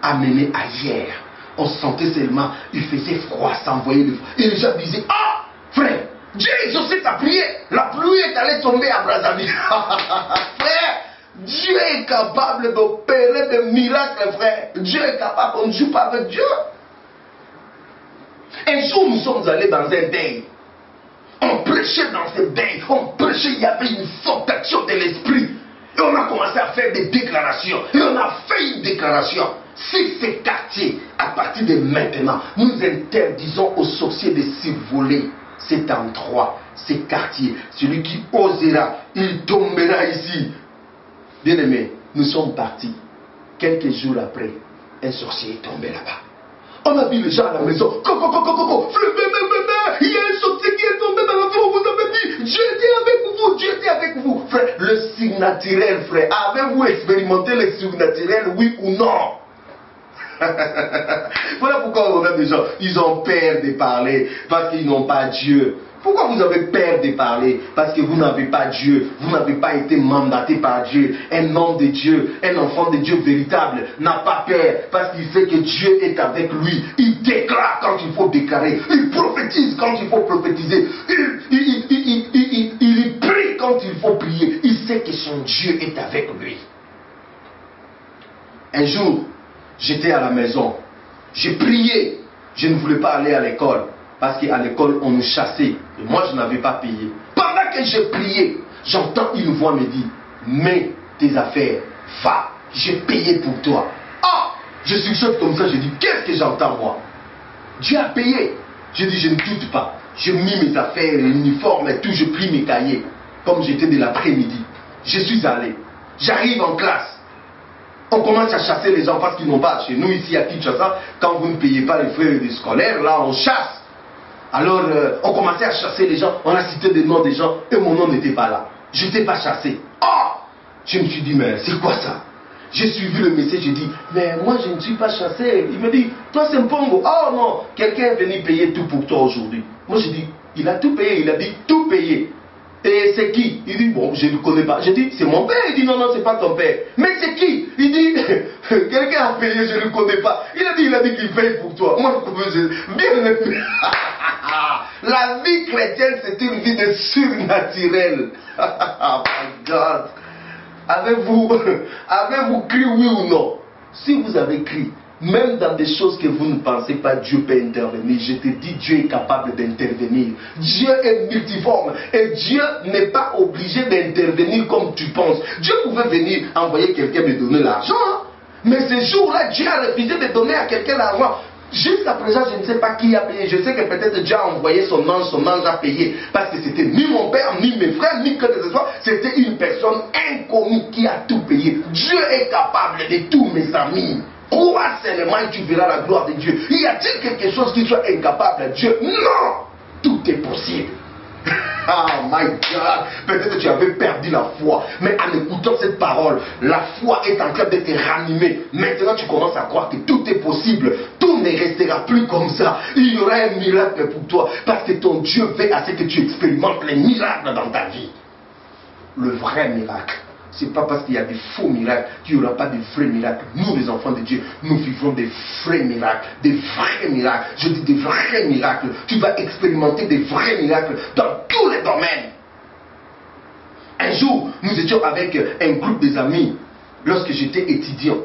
amenée ailleurs. On sentait seulement, il faisait froid, ça envoyait le froid. Et les gens disaient: ah frère, Dieu exaucé ta prière. La pluie est allée tomber à Brazzaville. Frère, Dieu est capable d'opérer des miracles, frère. Dieu est capable, on ne joue pas avec Dieu. Un jour, nous sommes allés dans un deuil. On prêchait dans ce deuil. On prêchait, il y avait une forte action de l'esprit. Et on a commencé à faire des déclarations. Et on a fait une déclaration. Si ces quartiers, à partir de maintenant, nous interdisons aux sorciers de survoler cet endroit, ces quartiers, celui qui osera, il tombera ici. Bien aimé, nous sommes partis. Quelques jours après, un sorcier est tombé là-bas. On a vu les gens à la maison. Il y a un sorcier qui est tombé dans la vie, on vous avait dit, Dieu était avec vous, Dieu était avec vous. Frère, le surnaturel, frère, avez-vous expérimenté le surnaturel, oui ou non? Voilà pourquoi on a des gens, ils ont peur de parler, parce qu'ils n'ont pas Dieu. Pourquoi vous avez peur de parler? Parce que vous n'avez pas Dieu, vous n'avez pas été mandaté par Dieu. Un homme de Dieu, un enfant de Dieu véritable n'a pas peur parce qu'il sait que Dieu est avec lui. Il déclare quand il faut déclarer, il prophétise quand il faut prophétiser, il prie quand il faut prier. Il sait que son Dieu est avec lui. Un jour, j'étais à la maison, j'ai prié, je ne voulais pas aller à l'école. Parce qu'à l'école, on nous chassait. Et moi, je n'avais pas payé. Pendant que j'ai prié, j'entends une voix me dire, mets tes affaires, va, j'ai payé pour toi. Ah, je suis choqué comme ça, je dis, qu'est-ce que j'entends moi? Dieu a payé. Je dis, je ne doute pas. J'ai mis mes affaires, l'uniforme et tout, j'ai pris mes cahiers. Comme j'étais de l'après-midi. Je suis allé. J'arrive en classe. On commence à chasser les gens parce qu'ils n'ont pas. Chez nous, ici à Kinshasa, quand vous ne payez pas les frais scolaires, là, on chasse. Alors, on commençait à chasser les gens, on a cité des noms des gens, et mon nom n'était pas là. Je n'étais pas chassé. Oh! Je me suis dit, mais c'est quoi ça? J'ai suivi le message, j'ai dit, mais moi je ne suis pas chassé. Il me dit, toi c'est Mpongo. Oh non, quelqu'un est venu payer tout pour toi aujourd'hui. Moi j'ai dit, il a tout payé, il a dit tout payé. Et c'est qui? Il dit, bon, je ne le connais pas. J'ai dit, c'est mon père. Il dit, non, non, c'est pas ton père. Mais c'est qui? Il dit, quelqu'un a payé, je ne le connais pas. Il a dit qu'il paye pour toi. Moi, bien aimé. La vie chrétienne, c'est une vie de surnaturel. Oh my God. Avez-vous cru oui ou non? Si vous avez cru, même dans des choses que vous ne pensez pas, Dieu peut intervenir. Je te dis, Dieu est capable d'intervenir. Dieu est multiforme. Et Dieu n'est pas obligé d'intervenir comme tu penses. Dieu pouvait venir envoyer quelqu'un me donner l'argent. Hein? Mais ce jour-là, Dieu a refusé de donner à quelqu'un l'argent. Jusqu'à présent, je ne sais pas qui a payé. Je sais que peut-être Dieu a envoyé son ange a payé. Parce que c'était ni mon père, ni mes frères, ni que des autres. C'était une personne inconnue qui a tout payé. Dieu est capable de tout, mes amis. Crois seulement et tu verras la gloire de Dieu. Y a-t-il quelque chose qui soit incapable à Dieu? Non! Tout est possible. Oh my God! Peut-être que tu avais perdu la foi. Mais en écoutant cette parole, la foi est en train d'être ranimée. Maintenant, tu commences à croire que tout est possible. Tout ne restera plus comme ça. Il y aura un miracle pour toi. Parce que ton Dieu veut à ce que tu expérimentes les miracles dans ta vie. Le vrai miracle. Ce n'est pas parce qu'il y a des faux miracles qu'il n'y aura pas de vrais miracles. Nous, les enfants de Dieu, nous vivons des vrais miracles. Des vrais miracles. Je dis des vrais miracles. Tu vas expérimenter des vrais miracles dans tous les domaines. Un jour, nous étions avec un groupe des amis. Lorsque j'étais étudiant.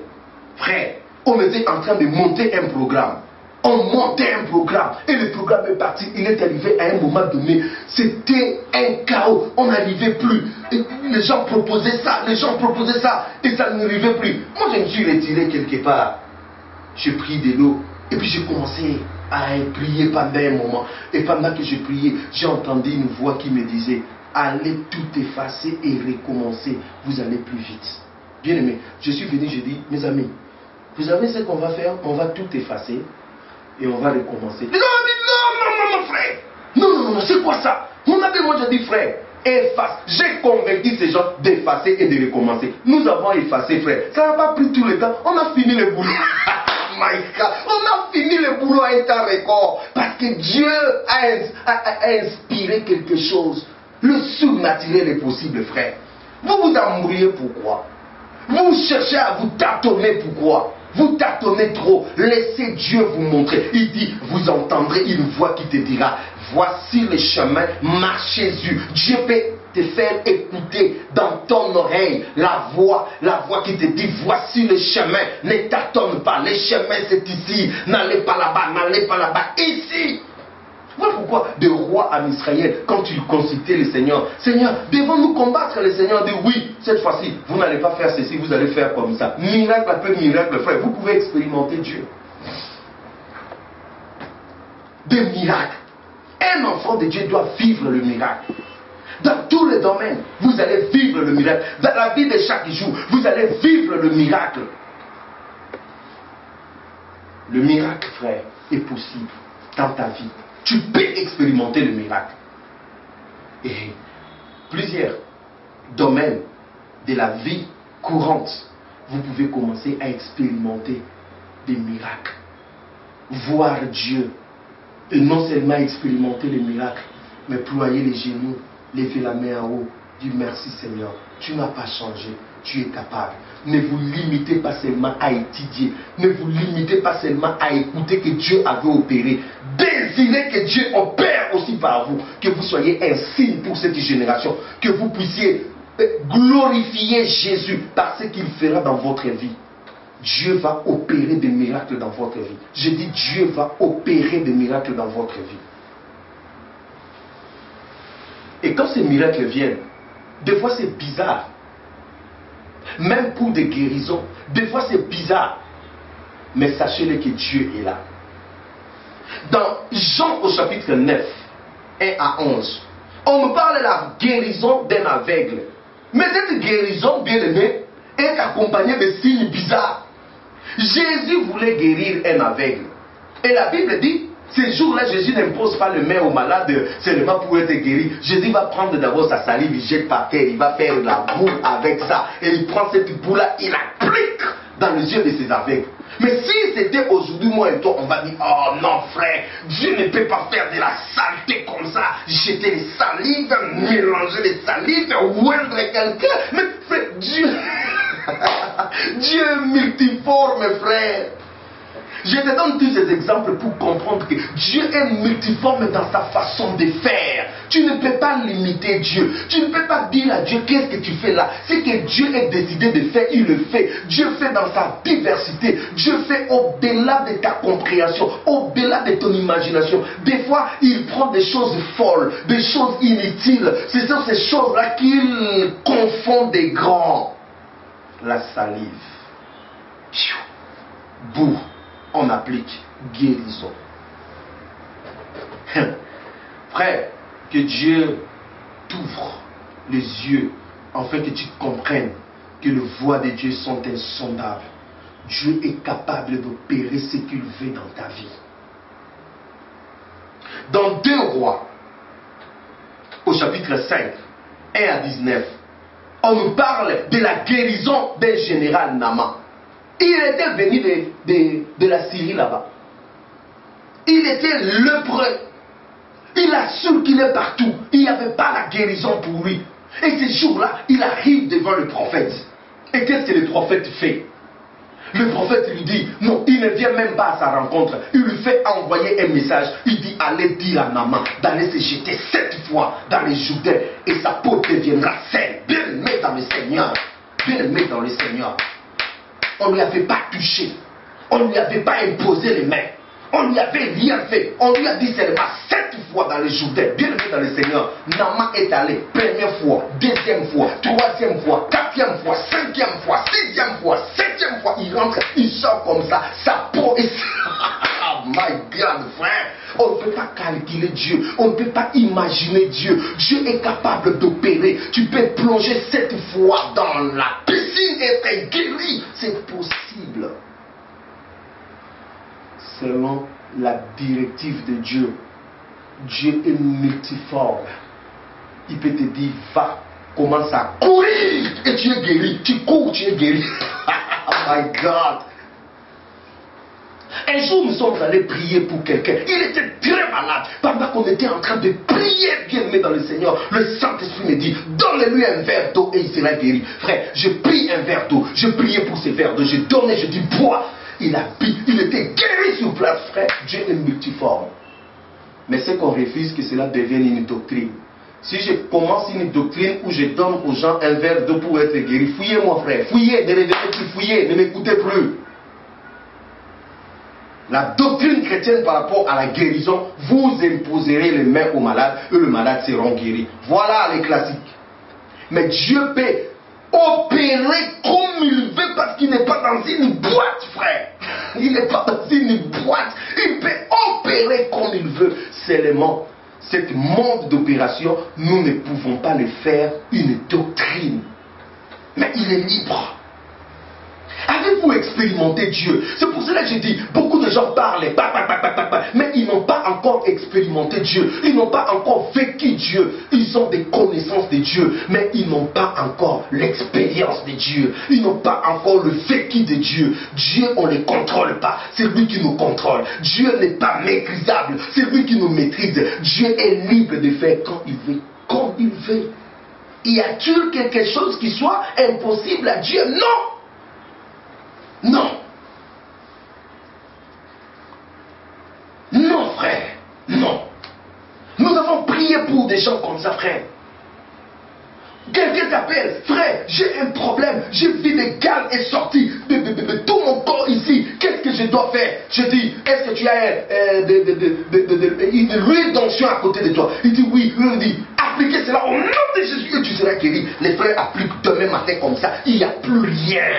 Frère, on était en train de monter un programme. On montait un programme et le programme est parti. Il est arrivé à un moment donné. C'était un chaos. On n'arrivait plus. Et les gens proposaient ça, et ça n'arrivait plus. Moi, je me suis retiré quelque part. J'ai pris de l'eau et puis j'ai commencé à prier pendant un moment. Et pendant que je priais, j'ai entendu une voix qui me disait, allez tout effacer et recommencer. Vous allez plus vite. Bien aimé, je suis venu, j'ai dit, mes amis, vous savez ce qu'on va faire? On va tout effacer. Et on va recommencer. Les gens ont dit non, frère. Non, c'est quoi ça? Moi, j'ai dit, frère, efface. J'ai convaincu ces gens d'effacer et de recommencer. Nous avons effacé, frère. Ça n'a pas pris tout le temps. On a fini le boulot. My God. On a fini le boulot à un temps record. Parce que Dieu a inspiré quelque chose. Le surnaturel est possible, frère. Vous vous embrouillez pourquoi? Vous cherchez à vous tâtonner pourquoi? Vous tâtonnez trop, laissez Dieu vous montrer. Il dit, vous entendrez une voix qui te dira, voici le chemin, marchez-y. Dieu peut te faire écouter dans ton oreille la voix qui te dit, voici le chemin, ne tâtonne pas, le chemin c'est ici, n'allez pas là-bas, ici. Voilà pourquoi des rois en Israël, quand ils consultaient le Seigneur, Seigneur, devons-nous combattre? Le Seigneur dit oui, cette fois-ci, vous n'allez pas faire ceci, vous allez faire comme ça. Miracle après miracle, frère, vous pouvez expérimenter Dieu. Des miracles. Un enfant de Dieu doit vivre le miracle. Dans tous les domaines, vous allez vivre le miracle. Dans la vie de chaque jour, vous allez vivre le miracle. Le miracle, frère, est possible dans ta vie. Tu peux expérimenter le miracle. Et plusieurs domaines de la vie courante, vous pouvez commencer à expérimenter des miracles. Voir Dieu. Et non seulement expérimenter les miracles, mais ployer les genoux, lever la main en haut, dire merci Seigneur, tu n'as pas changé, tu es capable. Ne vous limitez pas seulement à étudier, ne vous limitez pas seulement à écouter que Dieu avait opéré. Désirez que Dieu opère aussi par vous, que vous soyez un signe pour cette génération, que vous puissiez glorifier Jésus par ce qu'il fera dans votre vie. Dieu va opérer des miracles dans votre vie. Je dis Dieu va opérer des miracles dans votre vie. Et quand ces miracles viennent, des fois c'est bizarre. Même pour des guérisons, des fois c'est bizarre. Mais sachez-le que Dieu est là. Dans Jean au chapitre 9, 1 à 11, on me parle de la guérison d'un aveugle. Mais cette guérison, bien aimé, est accompagnée de signes bizarres. Jésus voulait guérir un aveugle. Et la Bible dit, ces jours-là, Jésus n'impose pas le main au malade seulement pour être guéri. Jésus va prendre d'abord sa salive, il jette par terre, il va faire de la boule avec ça. Et il prend cette boule-là, il l'applique dans les yeux de ses aveugles. Mais si c'était aujourd'hui, moi et toi, on va dire, oh non frère, Dieu ne peut pas faire de la saleté comme ça, jeter les salives, mélanger les salives, oindre quelqu'un. Mais frère, Dieu, Dieu est multiforme, frère. Je te donne tous ces exemples pour comprendre que Dieu est multiforme dans sa façon de faire. Tu ne peux pas limiter Dieu. Tu ne peux pas dire à Dieu, qu'est-ce que tu fais là? Ce que Dieu est décidé de faire, il le fait. Dieu fait dans sa diversité. Dieu fait au-delà de ta compréhension, au-delà de ton imagination. Des fois, il prend des choses folles, des choses inutiles. Ce sont ces choses-là qu'il confond des grands. La salive. Boue. On applique guérison. Frère, que Dieu t'ouvre les yeux afin que tu comprennes que les voies de Dieu sont insondables. Dieu est capable d'opérer ce qu'il veut dans ta vie. Dans 2 Rois, au chapitre 5, 1 à 19, on nous parle de la guérison d'un général Naaman. Il était venu de la Syrie là-bas. Il était lépreux. Il assure qu'il est partout. Il n'y avait pas la guérison pour lui. Et ce jour-là, il arrive devant le prophète. Et qu'est-ce que le prophète fait? Le prophète lui dit, non, il ne vient même pas à sa rencontre. Il lui fait envoyer un message. Il dit, allez dire à Naaman d'aller se jeter 7 fois dans les Jourdains et sa peau deviendra saine. Bien aimé dans le Seigneur. Bien aimé dans le Seigneur. On ne lui avait pas touché. On ne lui avait pas imposé les mains. On ne lui avait rien fait. On lui a dit seulement 7 fois dans le Jourdain. Bien aimé dans le Seigneur. Naaman est allé. Première fois, deuxième fois, troisième fois, quatrième fois, cinquième fois, sixième fois, septième fois. Il rentre, il sort comme ça. Sa peau est... Oh my God, frère. On ne peut pas calculer Dieu. On ne peut pas imaginer Dieu. Dieu est capable d'opérer. Tu peux plonger 7 fois dans la piscine et être guéri. C'est possible. Selon la directive de Dieu. Dieu est multiforme. Il peut te dire, va, commence à courir et tu es guéri. Tu cours, tu es guéri. Oh my God. Un jour, nous sommes allés prier pour quelqu'un. Il était très malade. Pendant qu'on était en train de prier, bien aimé dans le Seigneur, le Saint-Esprit me dit, donne-lui un verre d'eau et il sera guéri. Frère, je prie un verre d'eau. Je priais pour ce verre d'eau. Je donnais, je dis, bois. Il a bu. Il était guéri sur place, frère. Dieu est multiforme. Mais c'est qu'on refuse que cela devienne une doctrine. Si je commence une doctrine où je donne aux gens un verre d'eau pour être guéri, fouillez mon frère. Fouillez, ne revenez plus, fouillez, ne m'écoutez plus. La doctrine chrétienne par rapport à la guérison, vous imposerez les mains au malade et le malade seront guéris. Voilà les classiques. Mais Dieu peut opérer comme il veut parce qu'il n'est pas dans une boîte, frère. Il n'est pas dans une boîte. Il peut opérer comme il veut. Seulement, cette monde d'opération, nous ne pouvons pas le faire une doctrine. Mais il est libre. Avez-vous expérimenté Dieu? C'est pour cela que j'ai dit, beaucoup de gens parlent, mais ils n'ont pas encore expérimenté Dieu. Ils n'ont pas encore vécu Dieu. Ils ont des connaissances de Dieu, mais ils n'ont pas encore l'expérience de Dieu. Ils n'ont pas encore le vécu de Dieu. Dieu, on ne le contrôle pas. C'est lui qui nous contrôle. Dieu n'est pas maîtrisable. C'est lui qui nous maîtrise. Dieu est libre de faire quand il veut. Comme il veut. Y a-t-il quelque chose qui soit impossible à Dieu? Non. Non. Non, frère. Non. Nous avons prié pour des gens comme ça, frère. Quelqu'un t'appelle, frère, j'ai un problème, j'ai vu des gales est sorti de tout mon corps ici, qu'est-ce que je dois faire? Je dis, est-ce que tu as une huile d'onction à côté de toi? Il dit oui, il dit, appliquez cela au nom de Jésus et tu seras guéri. Les frères appliquent demain matin comme ça, il n'y a plus rien.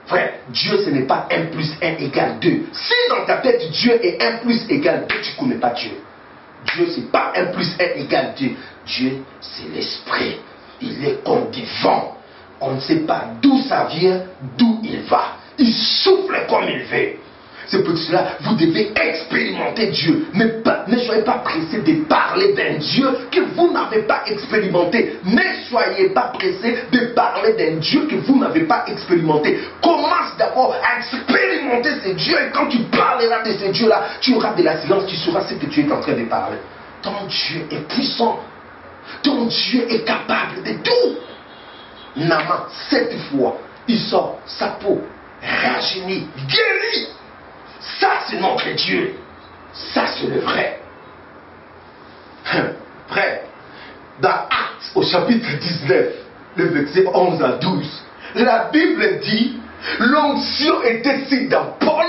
Frère, Dieu ce n'est pas 1 plus 1 égale 2. Si dans ta tête Dieu est 1 plus égale 2, tu ne connais pas Dieu. Dieu, ce n'est pas 1 plus 1 égale 2. Dieu, c'est l'esprit. Il est comme du vent. On ne sait pas d'où ça vient, d'où il va. Il souffle comme il veut. C'est pour cela vous devez expérimenter Dieu. Ne soyez pas pressés de parler d'un Dieu que vous n'avez pas expérimenté. Ne soyez pas pressés de parler d'un Dieu que vous n'avez pas expérimenté. Commence d'abord à expérimenter ce Dieu. Et quand tu parleras de ce Dieu-là, tu auras de la silence, tu sauras ce que tu es en train de parler. Ton Dieu est puissant. Ton Dieu est capable de tout. Naaman, 7 fois, il sort sa peau, rajeunit, guéri. Ça, c'est notre Dieu. Ça, c'est le vrai. Frère, dans Actes, au chapitre 19, le verset 11 à 12, la Bible dit, l'onction était si dans Paul,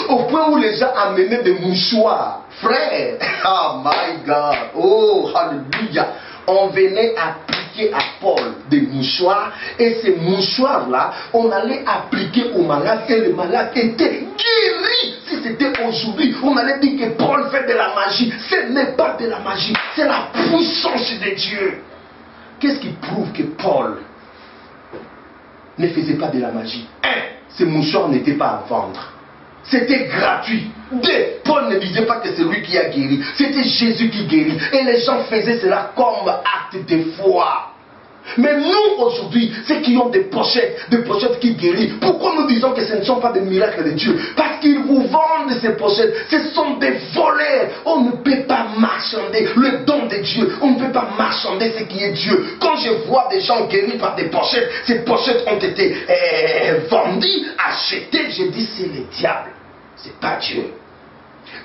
au point où les gens amenaient des mouchoirs. Frère, oh my God, oh, hallelujah. On venait appliquer à Paul des mouchoirs, et ces mouchoirs-là, on allait appliquer au malade, et le malade était guéri. Si c'était aujourd'hui, on allait dire que Paul fait de la magie. Ce n'est pas de la magie, c'est la puissance de Dieu. Qu'est-ce qui prouve que Paul ne faisait pas de la magie? Ces mouchoirs n'étaient pas à vendre. C'était gratuit. Paul ne disait pas que c'est lui qui a guéri. C'était Jésus qui guérit. Et les gens faisaient cela comme acte de foi. Mais nous aujourd'hui, ceux qui ont des pochettes qui guérissent, pourquoi nous disons que ce ne sont pas des miracles de Dieu? Parce qu'ils vous vendent ces pochettes. Ce sont des voleurs. On ne peut pas marchander le don de Dieu. On ne peut pas marchander ce qui est Dieu. Quand je vois des gens guéris par des pochettes, ces pochettes ont été vendues, achetées, je dis c'est le diable. C'est pas Dieu.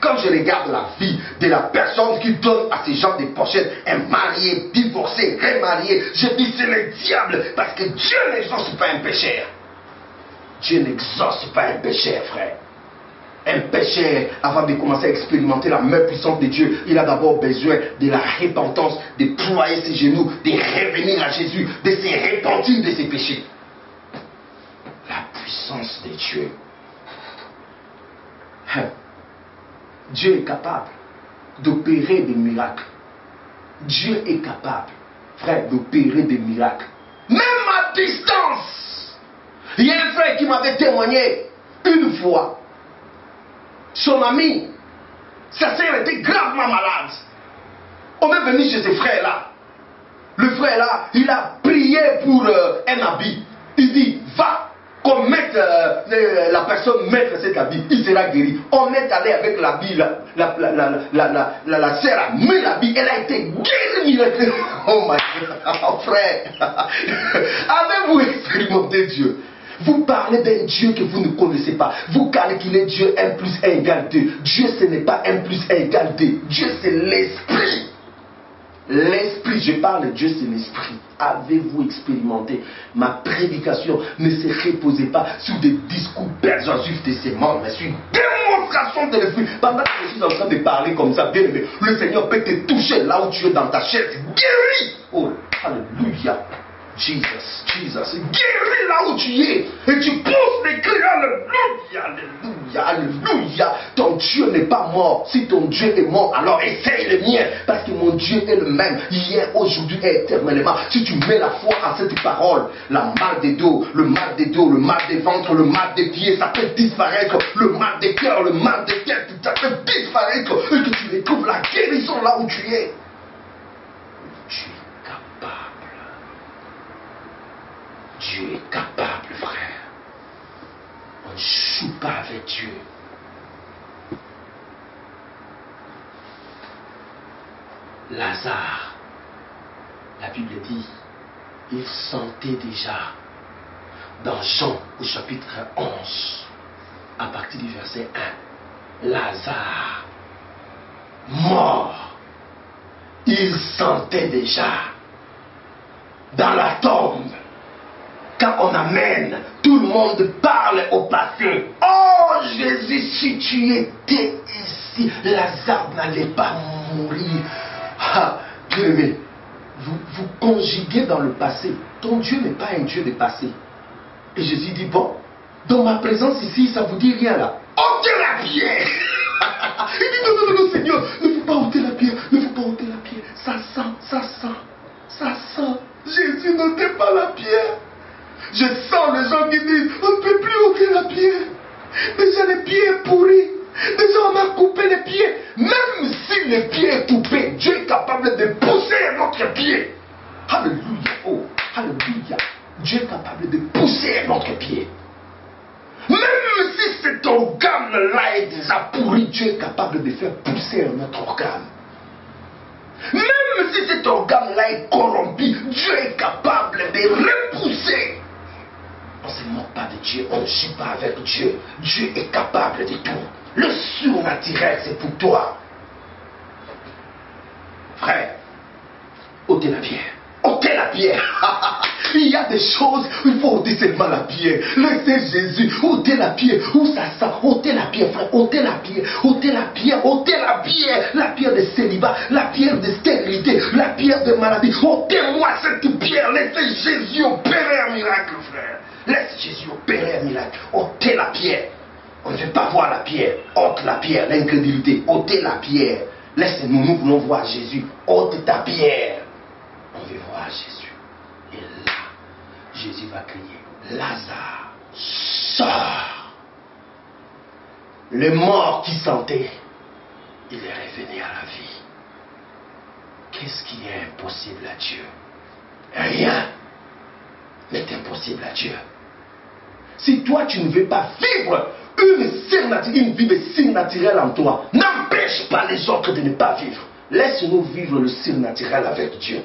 Quand je regarde la vie de la personne qui donne à ces gens des pochettes, un marié, divorcé, remarié, je dis c'est le diable, parce que Dieu n'exauce pas un pécheur. Dieu n'exauce pas un pécheur, frère. Un pécheur, avant de commencer à expérimenter la main puissante de Dieu, il a d'abord besoin de la repentance, de ployer ses genoux, de revenir à Jésus, de se repentir de ses péchés. La puissance de Dieu. Dieu est capable d'opérer des miracles. Dieu est capable, frère, d'opérer des miracles. Même à distance. Il y a un frère qui m'avait témoigné une fois. Son ami, sa sœur était gravement malade. On est venu chez ce frère-là. Le frère-là, il a prié pour un habit. Il dit, va. Qu'on mette la personne mettre cet habit, il sera guéri. On est allé avec l'habit, la sœur a mis l'habit, elle a été guérie. Oh my God, frère. Avez-vous expérimenté Dieu? Vous parlez d'un Dieu que vous ne connaissez pas. Vous calculez Dieu 1 plus 1 égale 2. Dieu ce n'est pas 1 plus 1 égale 2. Dieu c'est l'esprit. L'esprit, je parle de Dieu, c'est l'esprit. Avez-vous expérimenté? Ma prédication ne se reposait pas sur des discours persuasifs de ces mondes, mais sur une démonstration de l'esprit. Pendant que je suis en train de parler comme ça, bien aimé, le Seigneur peut te toucher là où tu es dans ta chaise. Guéri! Oh, alléluia! Jesus, Jesus, guéris là où tu es. Et tu pousses les cris, alléluia, alléluia, alléluia. Ton Dieu n'est pas mort. Si ton Dieu est mort, alors essaye le mien. Parce que mon Dieu est le même, hier, aujourd'hui et éternellement. Si tu mets la foi à cette parole, la mal des dos, le mal des dos, le mal des ventres, le mal des pieds, ça peut disparaître. Le mal des cœurs, le mal des têtes, ça peut disparaître. Et que tu retrouves la guérison là où tu es. Tu es capable. Dieu est capable, frère. On ne joue pas avec Dieu. Lazare, la Bible dit, il sentait déjà dans Jean au chapitre 11, à partir du verset 1, Lazare, mort, il sentait déjà dans la tombe. Quand on amène, tout le monde parle au passé. Oh Jésus, si tu étais ici, Lazare n'allait pas mourir. Ah, bien-aimé, vous conjuguez dans le passé. Ton Dieu n'est pas un Dieu de passé. Et Jésus dit, bon, dans ma présence ici, ça ne vous dit rien là. Ôtez la pierre. Il dit, non, non, non, Seigneur, ne faut pas ôter la pierre, ne faut pas ôter la pierre. Ça sent, ça sent, ça sent. Jésus, n'ôtez pas la pierre. Je sens les gens qui disent, on ne peut plus ôter la pierre. Déjà les pieds sont pourris. Déjà on a coupé les pieds. Même si les pieds est coupé, Dieu est capable de pousser notre pied. Alléluia. Oh, alléluia. Dieu est capable de pousser notre pied. Même si cet organe-là est déjà pourri, Dieu est capable de faire pousser notre organe. Même si cet organe-là est corrompu, Dieu est capable de repousser. On ne se moque pas de Dieu, on ne joue pas avec Dieu. Dieu est capable de tout. Le surnaturel, c'est pour toi. Frère, ôtez la pierre. Ôtez la pierre. Il y a des choses, il faut ôter seulement la pierre. Laissez Jésus, ôtez la pierre. Où ça sent? Ôtez la pierre, frère. Ôtez la pierre. Ôtez la pierre. Ôtez la pierre. La pierre de célibat, la pierre de stérilité, la pierre de maladie. Ôtez-moi cette pierre. Laissez Jésus opérer un miracle, frère. Laisse Jésus opérer un miracle. Ôtez la pierre. On ne veut pas voir la pierre. Ôte la pierre, l'incrédulité. Ôtez la pierre. Laissez-nous, nous voulons voir Jésus. Ôte ta pierre. On veut voir Jésus. Et là, Jésus va crier, Lazare, sors. Le mort qui sentait, il est revenu à la vie. Qu'est-ce qui est impossible à Dieu? Rien n'est impossible à Dieu. Si toi tu ne veux pas vivre une vie de surnaturel en toi, n'empêche pas les autres de ne pas vivre. Laisse-nous vivre le surnaturel avec Dieu.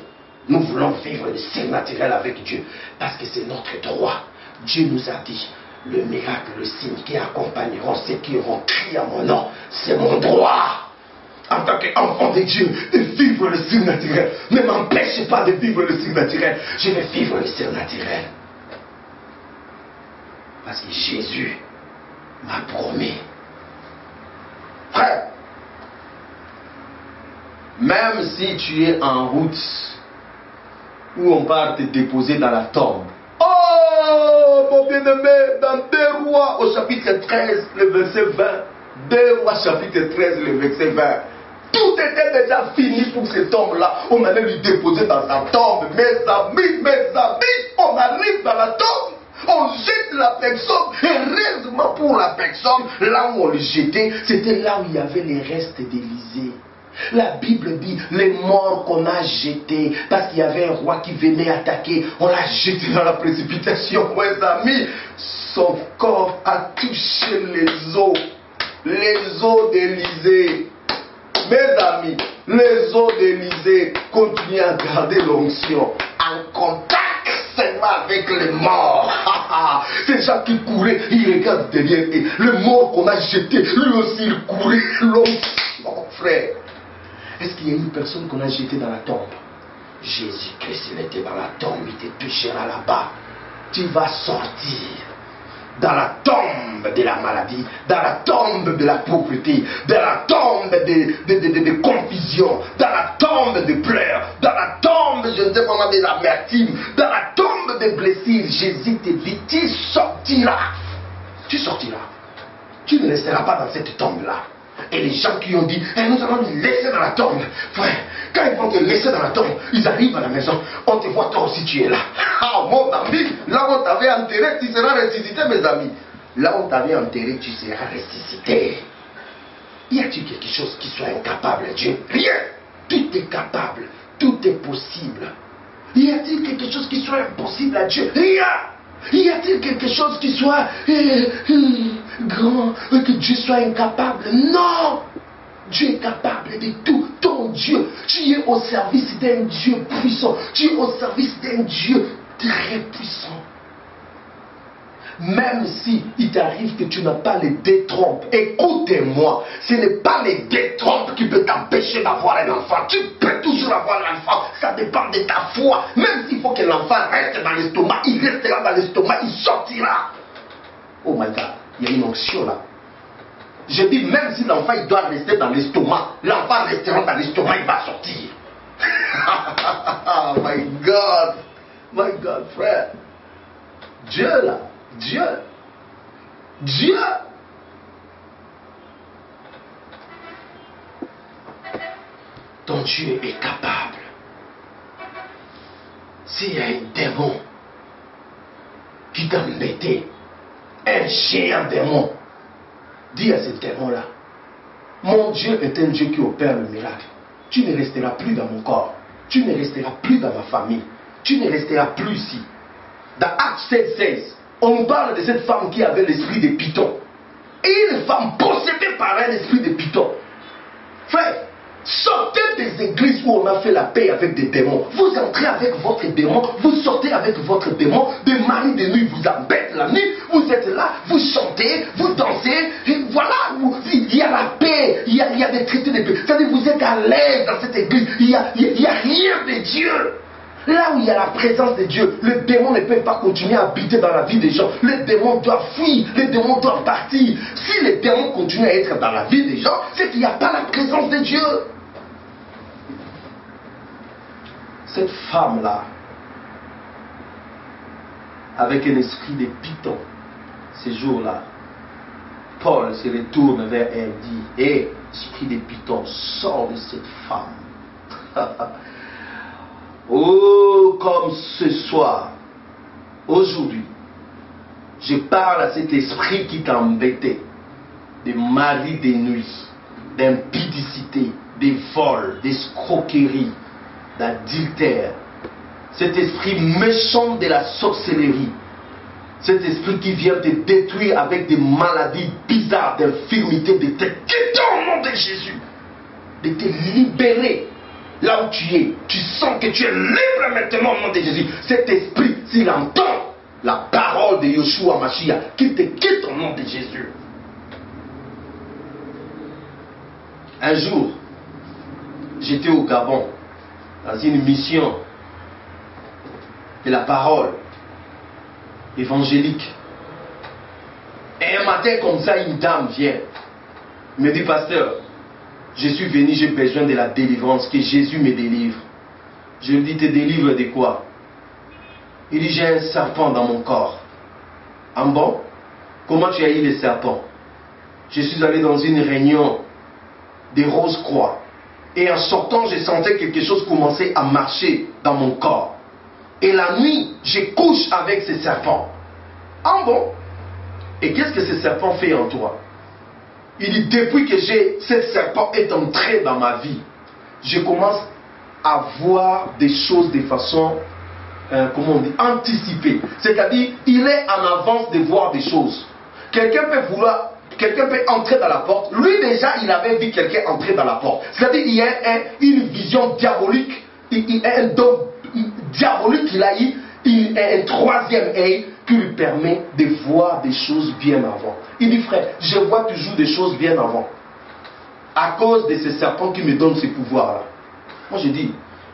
Nous voulons vivre le surnaturel avec Dieu parce que c'est notre droit. Dieu nous a dit, le miracle, le signe qui accompagneront ceux qui auront crié à mon nom, c'est mon droit. En tant qu'enfant de Dieu, de vivre le surnaturel. Ne m'empêche pas de vivre le surnaturel. Je vais vivre le surnaturel. Parce que Jésus m'a promis. Frère, même si tu es en route où on va te déposer dans la tombe. Oh, mon bien-aimé, dans 2 Rois au chapitre 13, le verset 20. 2 Rois chapitre 13, le verset 20. Tout était déjà fini pour cet homme-là. On allait lui déposer dans sa tombe. Mes amis, on arrive dans la tombe. On jette la personne. Heureusement pour la personne, là où on le jetait, c'était là où il y avait les restes d'Élysée. La Bible dit, les morts qu'on a jetés, parce qu'il y avait un roi qui venait attaquer, on l'a jeté dans la précipitation, mes amis. Son corps a touché les eaux d'Élysée. Mes amis, les eaux d'Élysée continuent à garder l'onction en contact seulement avec les morts. Ces gens qui couraient, ils regardent derrière et le mort qu'on a jeté, lui aussi il courait. L'onction, frère. Est-ce qu'il y a une personne qu'on a jetée dans la tombe? Jésus-Christ, il était dans la tombe, il te touchera là-bas. Tu vas sortir dans la tombe de la maladie, dans la tombe de la pauvreté, dans la tombe de confusion, dans la tombe de pleurs, dans la tombe, je ne sais pas, de l'amertume, dans la tombe fait blessure, Jésus te dit, tu sortiras. Tu sortiras. Tu ne resteras pas dans cette tombe-là. Et les gens qui ont dit, nous allons le laisser dans la tombe. Frère, quand ils vont te laisser dans la tombe, ils arrivent à la maison, on te voit toi aussi, tu es là. Ah, mon ami, là où on t'avait enterré, tu seras ressuscité, mes amis. Là où on t'avait enterré, tu seras ressuscité. Y a-t-il quelque chose qui soit incapable, Dieu? Rien. Tout est capable. Tout est possible. Y a-t-il quelque chose qui soit impossible à Dieu? Rien. Y a-t-il quelque chose qui soit grand, que Dieu soit incapable? Non. Dieu est capable de tout. Ton Dieu, tu es au service d'un Dieu puissant. Tu es au service d'un Dieu très puissant. Même si il t'arrive que tu n'as pas les détrompes, écoutez-moi, ce n'est pas les détrompes qui peuvent t'empêcher d'avoir un enfant. Tu peux toujours avoir un enfant, ça dépend de ta foi. Même s'il faut que l'enfant reste dans l'estomac, il restera dans l'estomac, il sortira. Oh my God, il y a une onction là. Je dis, même si l'enfant il doit rester dans l'estomac, l'enfant restera dans l'estomac, il va sortir. Oh my God, frère. Dieu là. Dieu. Ton Dieu est capable. S'il y a un démon qui t'a embêté, un géant démon, dis à ce démon-là, mon Dieu est un Dieu qui opère le miracle. Tu ne resteras plus dans mon corps. Tu ne resteras plus dans ma famille. Tu ne resteras plus ici. Dans Actes 16, on parle de cette femme qui avait l'esprit de Python. Et une femme possédée par un esprit de Python. Frère, sortez des églises où on a fait la paix avec des démons. Vous entrez avec votre démon, vous sortez avec votre démon. Des maris de nuit vous embêtent la nuit. Vous êtes là, vous chantez, vous dansez. Et voilà, il y a la paix, il y a des traités de paix. C'est-à-dire vous êtes à l'aise dans cette église. Il n'y a rien de Dieu. Là où il y a la présence de Dieu, les démons ne peuvent pas continuer à habiter dans la vie des gens. Les démons doivent fuir, les démons doivent partir. Si les démons continuent à être dans la vie des gens, c'est qu'il n'y a pas la présence de Dieu. Cette femme-là, avec un esprit de Python, ces jours-là, Paul se retourne vers elle et dit, hé, esprit de Python, sors de cette femme. Oh, comme ce soir, aujourd'hui, je parle à cet esprit qui t'a embêté, de mari de nuit, d'impudicité, de vol, d'escroquerie, d'adultère. Cet esprit méchant de la sorcellerie, cet esprit qui vient te détruire avec des maladies bizarres, d'infirmités, de te quitter au nom de Jésus, de te libérer. Là où tu es, tu sens que tu es libre maintenant au nom de Jésus. Cet esprit, s'il entend la parole de Yeshua Mashiach, qu'il te quitte au nom de Jésus. Un jour, j'étais au Gabon, dans une mission de la parole évangélique. Et un matin comme ça, une dame vient, me dit, pasteur, je suis venu, j'ai besoin de la délivrance, que Jésus me délivre. Je lui dis, te délivre de quoi? Il dit, j'ai un serpent dans mon corps. Ah bon? Comment tu as eu le serpent? Je suis allé dans une réunion des Rose-Croix. Et en sortant, je sentais quelque chose commencer à marcher dans mon corps. Et la nuit, je couche avec ce serpent. Ah bon? Et qu'est-ce que ce serpent fait en toi? Il dit, depuis que ce serpent est entré dans ma vie, je commence à voir des choses de façon, comment on dit, anticipée. C'est-à-dire, il est en avance de voir des choses. Quelqu'un peut entrer dans la porte. Lui déjà, il avait vu quelqu'un entrer dans la porte. C'est-à-dire, il y a une vision diabolique, il y a un don diabolique qu'il a eu, il y a un troisième œil qui lui permet de voir des choses bien avant. Il dit, frère, je vois toujours des choses bien avant. À cause de ce serpent qui me donne ce pouvoir-là. Moi, je dis,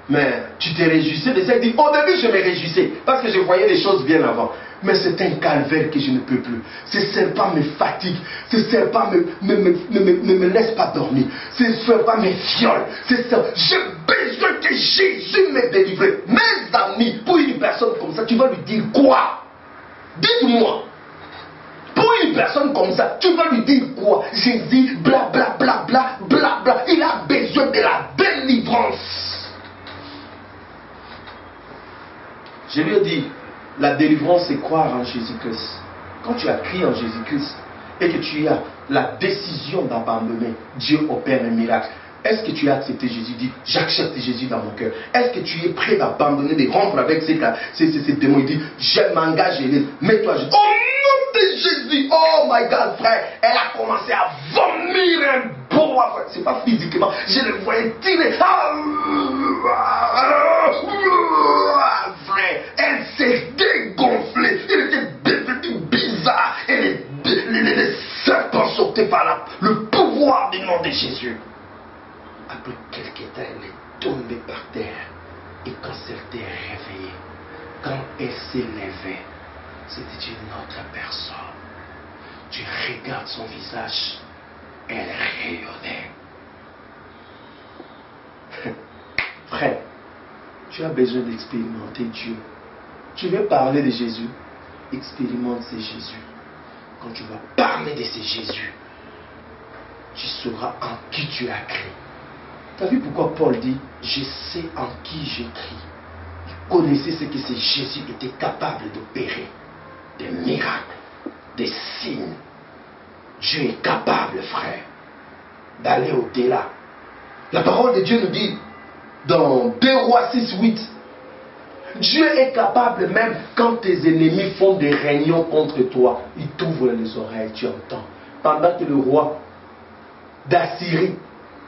mais tu te réjouissais de ça? Il dit, au début, je me réjouissais parce que je voyais des choses bien avant. Mais c'est un calvaire que je ne peux plus. Ce serpent me fatigue. Ce serpent ne me laisse pas dormir. Ce serpent me viole. J'ai besoin que que Jésus m'ait délivré. Mes amis, pour une personne comme ça, tu vas lui dire quoi? Dites-moi. Pour une personne comme ça, tu vas lui dire quoi? Jésus, bla bla bla bla bla bla. Il a besoin de la délivrance. Je lui ai dit, la délivrance, c'est croire en Jésus-Christ. Quand tu as crié en Jésus-Christ et que tu as la décision d'abandonner, Dieu opère un miracle. Est-ce que tu as accepté Jésus? Dis, j'accepte Jésus dans mon cœur. Est-ce que tu es prêt d'abandonner, de rompre avec ces démons? Il dit, je m'engage, mets-toi. Au nom de Jésus, oh my God, frère, elle a commencé à vomir un bois. C'est pas physiquement, je le voyais tirer. Frère, elle s'est dégonflée. Elle était devenue bizarre. Et les serpents sortaient par le pouvoir du nom de Jésus. Après quelques temps, elle est tombée par terre. Et quand elle s'est réveillée, quand elle s'est levée, c'était une autre personne. Tu regardes son visage, elle rayonnait. Frère, tu as besoin d'expérimenter Dieu. Tu veux parler de Jésus, expérimente ce Jésus. Quand tu vas parler de ce Jésus, tu sauras en qui tu as cru. Tu as vu pourquoi Paul dit, je sais en qui j'écris. Il connaissait ce que ce Jésus était capable d'opérer. Des miracles, des signes. Dieu est capable, frère, d'aller au-delà. La parole de Dieu nous dit, dans 2 Rois 6, 8, Dieu est capable même quand tes ennemis font des réunions contre toi. Il t'ouvre les oreilles, tu entends. Pendant que le roi d'Assyrie,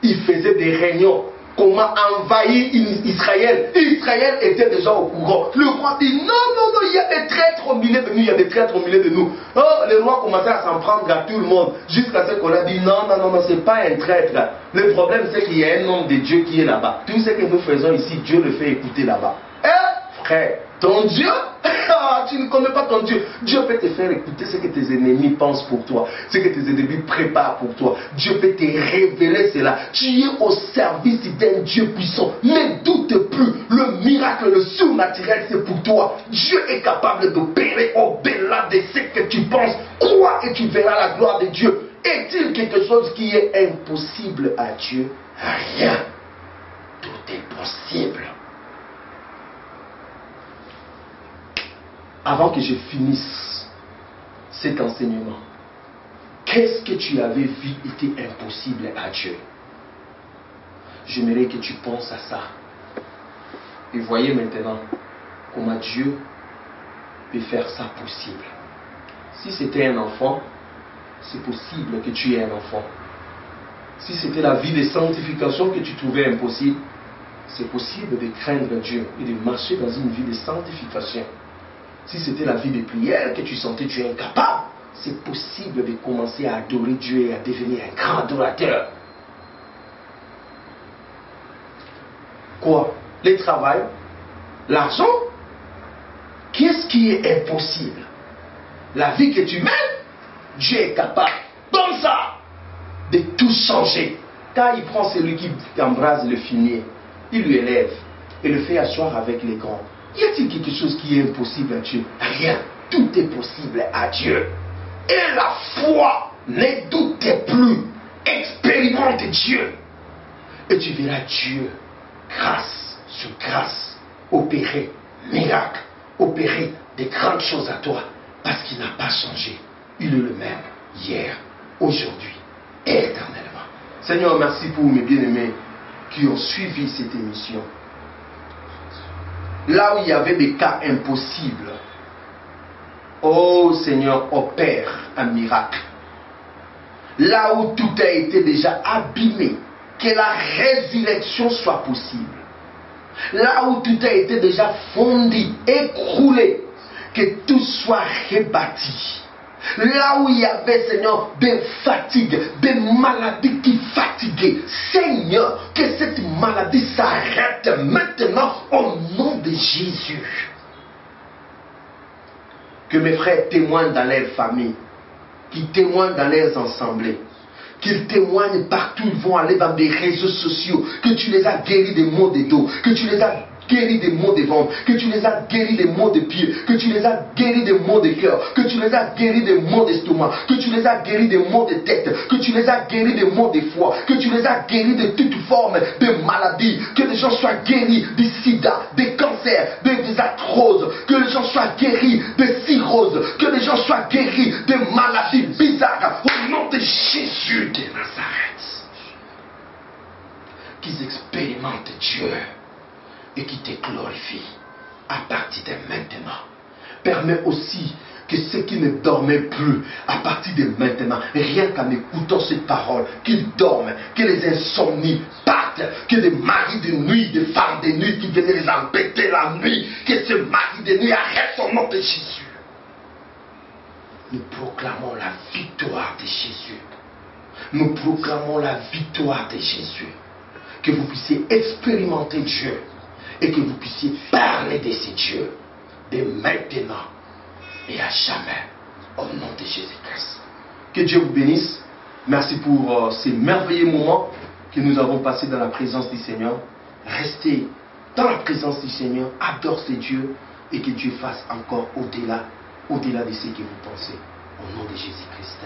il faisait des réunions, comment envahir Israël. Israël était déjà au courant. Le roi dit, non, il y a des traîtres au milieu de nous, il y a des traîtres au milieu de nous. Oh, le roi commençait à s'en prendre à tout le monde, jusqu'à ce qu'on a dit, non, c'est pas un traître. Le problème, c'est qu'il y a un homme de Dieu qui est là-bas. Tout ce que nous faisons ici, Dieu le fait écouter là-bas. Frère, ton Dieu, tu ne connais pas ton Dieu. Dieu peut te faire écouter ce que tes ennemis pensent pour toi, ce que tes ennemis préparent pour toi. Dieu peut te révéler cela. Tu es au service d'un Dieu puissant. Ne doute plus, le miracle, le surnaturel, c'est pour toi. Dieu est capable d'opérer au-delà de ce que tu penses. Crois et tu verras la gloire de Dieu. Est-il quelque chose qui est impossible à Dieu? Rien. Tout est possible. Avant que je finisse cet enseignement, qu'est-ce que tu avais vu était impossible à Dieu? J'aimerais que tu penses à ça. Et voyez maintenant comment Dieu peut faire ça possible. Si c'était un enfant, c'est possible que tu aies un enfant. Si c'était la vie de sanctification que tu trouvais impossible, c'est possible de craindre Dieu et de marcher dans une vie de sanctification. Si c'était la vie de prière que tu sentais tu es incapable, c'est possible de commencer à adorer Dieu et à devenir un grand adorateur. Quoi? Le travail? L'argent? Qu'est-ce qui est impossible? La vie que tu mènes? Dieu est capable, comme ça, de tout changer. Quand il prend celui qui embrase le fumier, il lui élève et le fait asseoir avec les grands. Y a-t-il quelque chose qui est impossible à Dieu? Rien. Tout est possible à Dieu. Et la foi, ne doutez plus. Expérimente Dieu. Et tu verras Dieu, grâce sur grâce, opérer miracle, opérer des grandes choses à toi. Parce qu'il n'a pas changé. Il est le même hier, aujourd'hui et éternellement. Seigneur, merci pour mes bien-aimés qui ont suivi cette émission. Là où il y avait des cas impossibles, oh Seigneur, opère un miracle. Là où tout a été déjà abîmé, que la résurrection soit possible. Là où tout a été déjà fondu, écroulé, que tout soit rebâti. Là où il y avait, Seigneur, des fatigues, des maladies qui fatiguaient. Seigneur, que cette maladie s'arrête maintenant au nom de Jésus. Que mes frères témoignent dans leur famille, qui témoignent dans leurs assemblées, qu'ils témoignent partout, ils vont aller dans des réseaux sociaux, que tu les as guéris des maux de dos, que tu les as guéris des maux de ventre, que tu les as guéris des maux de pieds, que tu les as guéris des maux de cœur, que tu les as guéris des maux d'estomac, que tu les as guéris des maux de tête, que tu les as guéris des maux de foie, que tu les as guéris de toutes formes de maladies, que les gens soient guéris du sida, des cancers, des arthroses, que les gens soient guéris de cirrhose, que les gens soient guéris de maladies bizarres, au nom de Jésus de Nazareth. Qu'ils expérimentent Dieu et qui te glorifie à partir de maintenant. Permets aussi que ceux qui ne dormaient plus, à partir de maintenant, rien qu'en écoutant cette parole, qu'ils dorment, que les insomnies partent, que les maris de nuit, des femmes de nuit qui venaient les embêter la nuit, que ce mari de nuit arrête au nom de Jésus. Nous proclamons la victoire de Jésus. Nous proclamons la victoire de Jésus. Que vous puissiez expérimenter Dieu et que vous puissiez parler de ces dieux de maintenant et à jamais au nom de Jésus-Christ. Que Dieu vous bénisse. Merci pour ces merveilleux moments que nous avons passés dans la présence du Seigneur. Restez dans la présence du Seigneur, adore ces dieux et que Dieu fasse encore au-delà de ce que vous pensez. Au nom de Jésus-Christ.